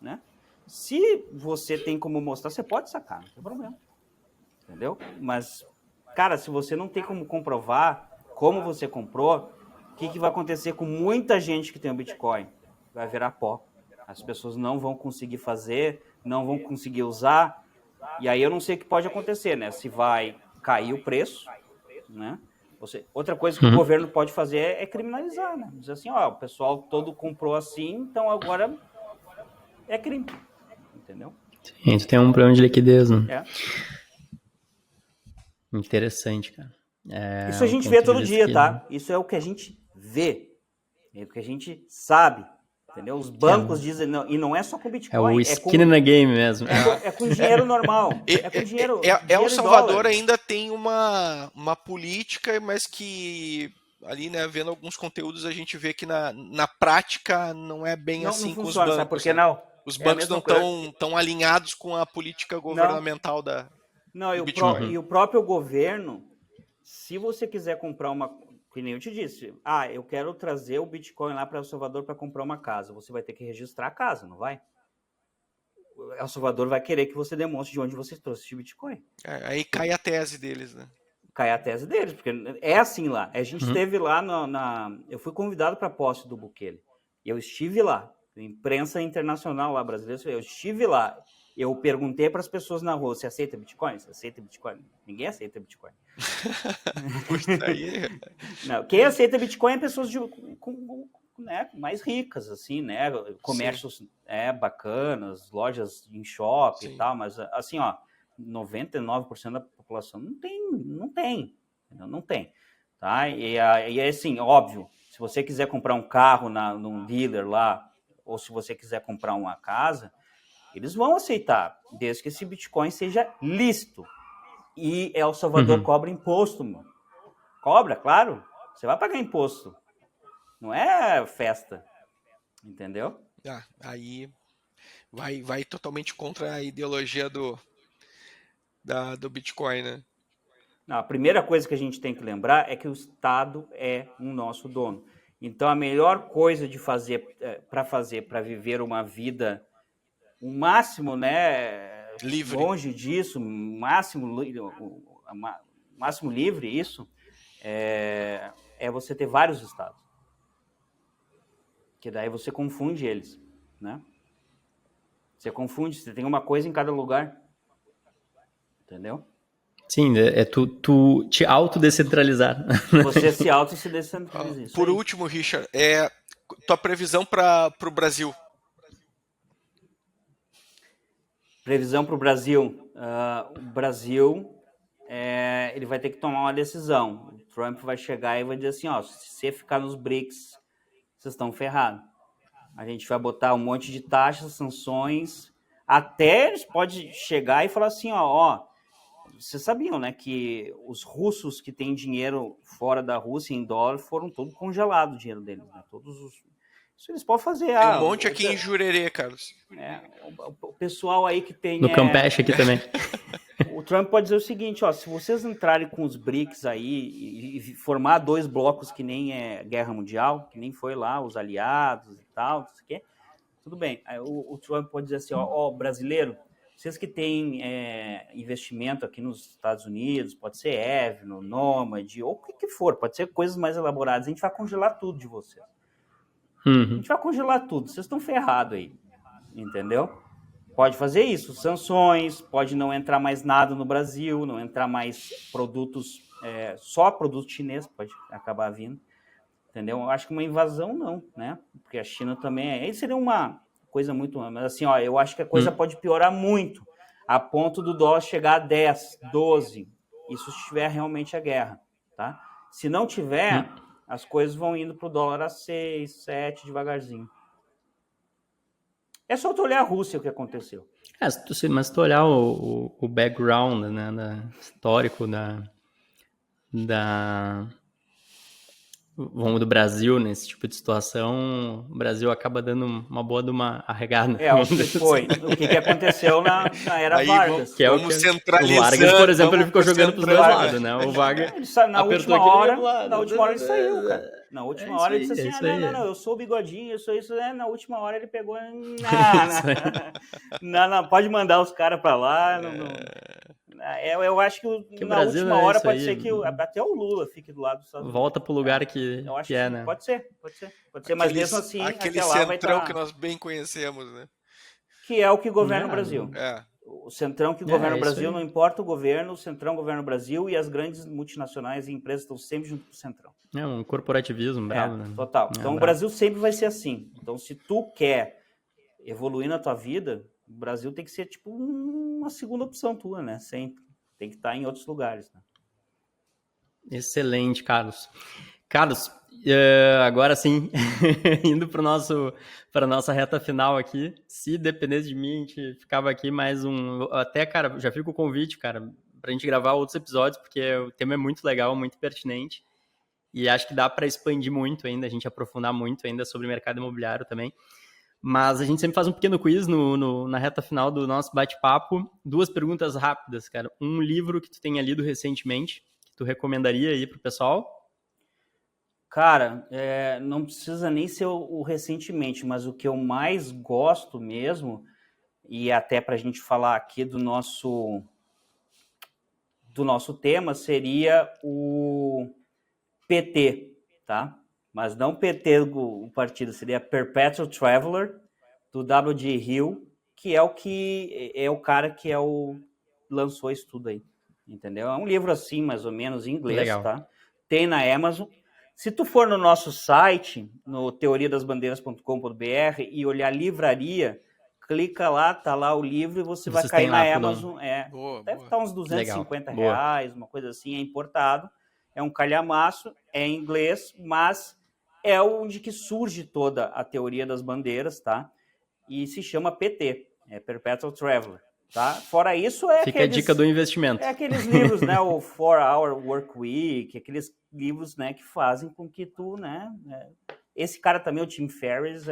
né? Se você tem como mostrar, você pode sacar, não tem problema. Entendeu? Mas, cara, se você não tem como comprovar como você comprou, o que vai acontecer com muita gente que tem o Bitcoin? Vai virar pó. As pessoas não vão conseguir fazer, não vão conseguir usar. E aí eu não sei o que pode acontecer, né? Se vai cair o preço, né? Outra coisa que o governo pode fazer é criminalizar, né? Dizer assim, o pessoal todo comprou assim, então agora é crime. Entendeu? Sim, tu tem um problema de liquidez, né? É. Interessante, cara. Isso a gente vê todo dia, tá? Isso é o que a gente vê. É o que a gente sabe. Entendeu? Os bancos dizem, não, e não é só com Bitcoin. É o skin na game mesmo. É com dinheiro normal. É com dinheiro. El Salvador ainda tem uma política, mas que ali, né, vendo alguns conteúdos, a gente vê que na prática não é bem assim não com funciona, os bancos. Sabe por que né? não? Os bancos não estão tão alinhados com a política governamental do Bitcoin. E o próprio governo, se você quiser comprar que nem eu te disse, eu quero trazer o Bitcoin lá para El Salvador para comprar uma casa, você vai ter que registrar a casa, não vai? El Salvador vai querer que você demonstre de onde você trouxe esse Bitcoin. Aí cai a tese deles, né? Cai a tese deles, porque é assim lá. A gente esteve lá eu fui convidado para a posse do Bukele. Eu estive lá, imprensa internacional lá brasileira, eu estive lá. Eu perguntei para as pessoas na rua, você aceita Bitcoin? Você aceita Bitcoin? Ninguém aceita Bitcoin. Puxa, aí... Não, quem aceita Bitcoin é pessoas mais ricas, assim, né? Comércios bacanas, lojas em shopping e tal, mas assim, 99% da população não tem. Tá? E é assim, óbvio, se você quiser comprar um carro num dealer lá, ou se você quiser comprar uma casa, eles vão aceitar, desde que esse Bitcoin seja lícito. E El Salvador cobra imposto, mano. Cobra, claro. Você vai pagar imposto. Não é festa. Entendeu? Aí vai totalmente contra a ideologia do Bitcoin, né? Não, a primeira coisa que a gente tem que lembrar é que o Estado é o nosso dono. Então, a melhor coisa de fazer para viver uma vida o máximo, né, livre. Longe disso, máximo livre, isso é você ter vários estados. Que daí você confunde eles, né? Você tem uma coisa em cada lugar. Entendeu? Sim, é tu te autodescentralizar. Você se descentraliza. Por último, Richard, tua previsão para o Brasil? Previsão para o Brasil. O Brasil, ele vai ter que tomar uma decisão. O Trump vai chegar e vai dizer assim, se você ficar nos BRICS, vocês estão ferrados. A gente vai botar um monte de taxas, sanções, até eles podem chegar e falar assim, vocês sabiam, né, que os russos que têm dinheiro fora da Rússia em dólar foram todo congelado o dinheiro deles, né? Isso eles podem fazer. Tem um monte aqui em Jurerê, Carlos. O pessoal aí que tem... No Campeche aqui também. O Trump pode dizer o seguinte, se vocês entrarem com os BRICS aí e formar 2 blocos que nem Guerra Mundial, que nem foi lá, os aliados e tal, não sei o quê, tudo bem. Aí o Trump pode dizer assim, brasileiro, vocês que têm investimento aqui nos Estados Unidos, pode ser Evno, Nomad, ou o que for, pode ser coisas mais elaboradas, a gente vai congelar tudo de vocês. A gente vai congelar tudo, vocês estão ferrados aí, entendeu? Pode fazer isso, sanções, pode não entrar mais nada no Brasil, não entrar mais produtos, só produto chinês pode acabar vindo, entendeu? Eu acho que uma invasão não, né? Porque a China também aí seria uma coisa muito... Mas assim, eu acho que a coisa pode piorar muito, a ponto do dólar chegar a 10, 12, isso se tiver realmente a guerra, tá? Se não tiver, as coisas vão indo para o dólar a 6, 7, devagarzinho. É só tu olhar a Rússia, o que aconteceu. Mas se tu olhar o background, né, histórico do Brasil nesse tipo de situação, o Brasil acaba dando uma boa de uma arregada. O que aconteceu na era aí, Vargas. Vamos centralizando. O Vargas, por exemplo, ele ficou jogando para os dois lados, né? O Vargas na última hora ele saiu, cara. Na última hora ele disse assim, não, eu sou o bigodinho, eu sou isso, né? Na última hora ele pegou... Não, pode mandar os caras para lá, eu acho que na última hora pode ser que até o Lula fique do lado dos Estados Unidos. Volta pro lugar que é, né? Pode ser, mas mesmo assim... Aquele centrão que nós bem conhecemos, né? Que é o que governa o Brasil. O centrão que governa o Brasil, não importa o governo, o centrão governa o Brasil e as grandes multinacionais e empresas estão sempre junto com o centrão. É um corporativismo bravo, né? Total. Então o Brasil sempre vai ser assim. Então se tu quer evoluir na tua vida, o Brasil tem que ser tipo uma segunda opção tua, né? Sempre. Tem que estar em outros lugares, né? Excelente, Carlos. Carlos, agora sim, indo para a nossa reta final aqui, se dependesse de mim, a gente ficava aqui mais até, cara, já fica o convite, cara, para a gente gravar outros episódios, porque o tema é muito legal, muito pertinente, e acho que dá para expandir muito ainda, a gente aprofundar muito ainda sobre o mercado imobiliário também. Mas a gente sempre faz um pequeno quiz na reta final do nosso bate-papo. 2 perguntas rápidas, cara. Um livro que tu tenha lido recentemente, que tu recomendaria aí pro pessoal? Cara, não precisa nem ser o recentemente, mas o que eu mais gosto mesmo, e até para a gente falar aqui do nosso tema, seria o PT, tá? Mas não PT o partido, seria Perpetual Traveler, do W.G. Hill, que é o cara que lançou isso tudo aí, entendeu? É um livro assim, mais ou menos, em inglês, legal. Tá? Tem na Amazon. Se tu for no nosso site, no teoriadasbandeiras.com.br e olhar livraria, clica lá, tá lá o livro e você vai cair na Amazon. Deve estar uns R$250, uma coisa assim, é importado. É um calhamaço, é em inglês, mas é onde que surge toda a teoria das bandeiras, tá? E se chama PT, Perpetual Traveler, tá? Fora isso, fica a dica do investimento. É aqueles livros, né? O 4-Hour Work Week, aqueles livros, né, que fazem com que tu, né? Esse cara também, o Tim Ferriss,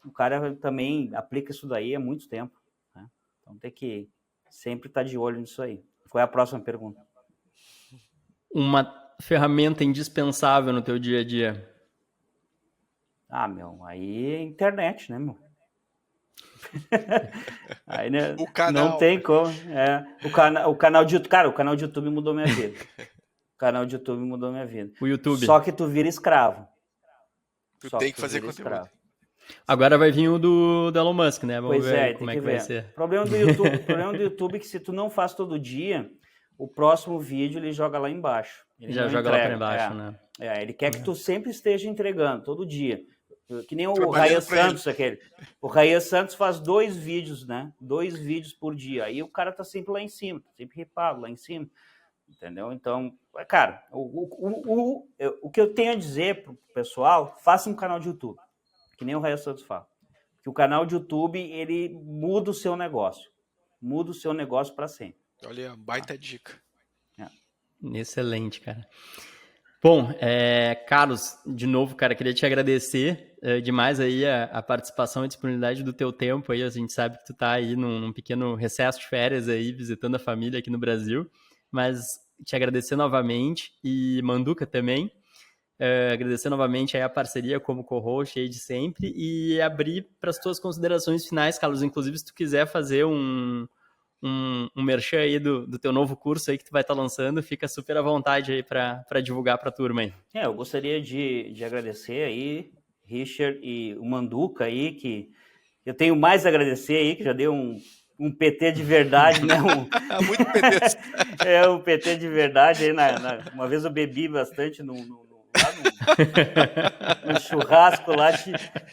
o cara também aplica isso daí há muito tempo, né? Então tem que sempre estar de olho nisso aí. Qual é a próxima pergunta? Uma ferramenta indispensável no teu dia a dia? Aí é internet, né, meu? Aí, né, o canal. Não tem como. O canal de YouTube. Cara, o canal de YouTube mudou minha vida. O YouTube. Só que tu vira escravo. Tu tem que fazer conteúdo. Escravo. Agora vai vir o do Elon Musk, né? Vamos ver como é que vai ser. O problema do YouTube é que se tu não faz todo dia, o próximo vídeo ele joga lá embaixo. Ele Já não joga entrega. lá para embaixo, né? Ele quer que tu sempre esteja entregando, todo dia. Que nem o Trabalhando Raia pra ele. Santos, aquele. O Raia Santos faz 2 vídeos, né? 2 vídeos por dia. Aí o cara tá sempre lá em cima, sempre ripado lá em cima. Entendeu? Então, cara, o que eu tenho a dizer pro pessoal, faça um canal de YouTube, que nem o Raia Santos fala. Que o canal de YouTube, ele muda o seu negócio. Muda o seu negócio para sempre. Olha, baita dica. Excelente, cara. Bom, Carlos, de novo, cara, queria te agradecer demais aí a participação e disponibilidade do teu tempo aí. A gente sabe que tu tá aí num pequeno recesso de férias aí, visitando a família aqui no Brasil, mas te agradecer novamente e Manduca também, agradecer novamente aí a parceria como co-host aí de sempre e abrir para as tuas considerações finais, Carlos, inclusive se tu quiser fazer um merchan aí do teu novo curso aí que tu vai estar lançando, fica super à vontade aí para divulgar para a turma aí. Eu gostaria de agradecer aí, Richard e o Manduca aí, que eu tenho mais a agradecer aí, que já deu um PT de verdade, né? Muito PT. Um PT de verdade aí. Uma vez eu bebi bastante lá no churrasco lá,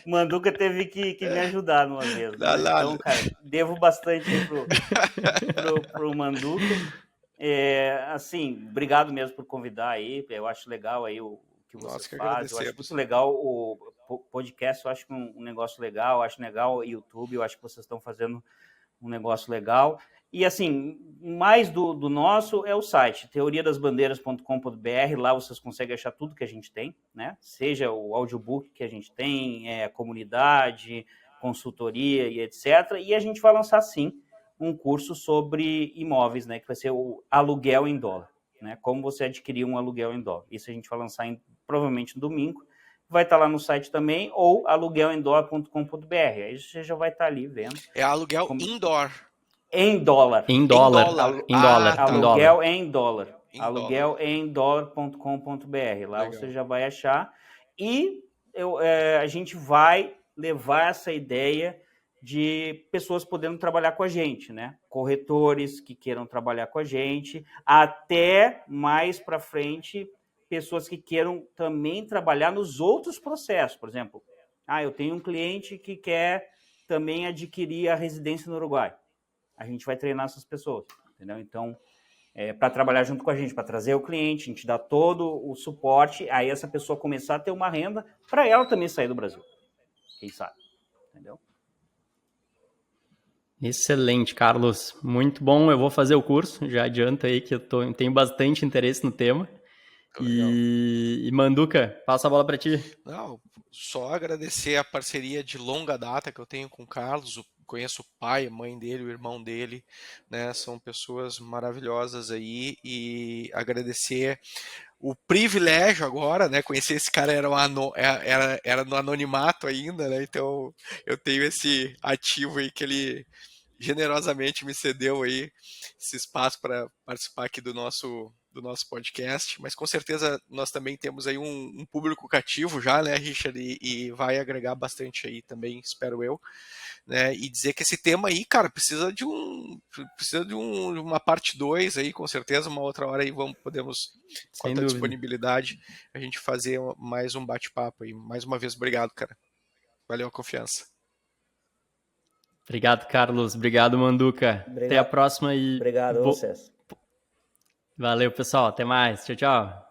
o Manduca teve que me ajudar numa vez. Né? Então, cara, devo bastante aí pro Manduca. Assim, obrigado mesmo por convidar aí. Eu acho legal aí o que você faz. Eu acho muito legal o podcast. Eu acho um negócio legal. Eu acho legal o YouTube. Eu acho que vocês estão fazendo um negócio legal. E, assim, mais do nosso é o site, teoriadasbandeiras.com.br. Lá vocês conseguem achar tudo que a gente tem, né? Seja o audiobook que a gente tem, comunidade, consultoria e etc. E a gente vai lançar, sim, um curso sobre imóveis, né? Que vai ser o aluguel em dólar, né? Como você adquirir um aluguel em dólar. Isso a gente vai lançar provavelmente no domingo. Vai estar lá no site também, ou aluguelemdólar.com.br. Aí você já vai estar ali vendo. É aluguel indoor. Em dólar. Em dólar. Aluguel em dólar. Aluguelemdólar.com.br. Lá você já vai achar. E a gente vai levar essa ideia de pessoas podendo trabalhar com a gente, né? Corretores que queiram trabalhar com a gente, até mais para frente, pessoas que queiram também trabalhar nos outros processos. Por exemplo, eu tenho um cliente que quer também adquirir a residência no Uruguai. A gente vai treinar essas pessoas, entendeu? Então, para trabalhar junto com a gente, para trazer o cliente, a gente dá todo o suporte, aí essa pessoa começar a ter uma renda para ela também sair do Brasil. Quem sabe, entendeu? Excelente, Carlos. Muito bom. Eu vou fazer o curso. Já adianto aí que eu tenho bastante interesse no tema. E Manduca, passa a bola para ti. Não, só agradecer a parceria de longa data que eu tenho com o Carlos. Conheço o pai, a mãe dele, o irmão dele, né? São pessoas maravilhosas aí. E agradecer o privilégio agora, né? Conhecer esse cara era no anonimato ainda, né? Então eu tenho esse ativo aí que ele generosamente me cedeu aí esse espaço para participar aqui do nosso podcast, mas com certeza nós também temos aí um público cativo já, né, Richard, e vai agregar bastante aí também, espero eu, né, e dizer que esse tema aí, cara, precisa de uma parte 2 aí, com certeza, uma outra hora aí podemos, com a disponibilidade, a gente fazer mais um bate-papo aí. Mais uma vez, obrigado, cara. Valeu a confiança. Obrigado, Carlos. Obrigado, Manduca. Até a próxima. Obrigado a vocês. Valeu, pessoal. Até mais. Tchau, tchau.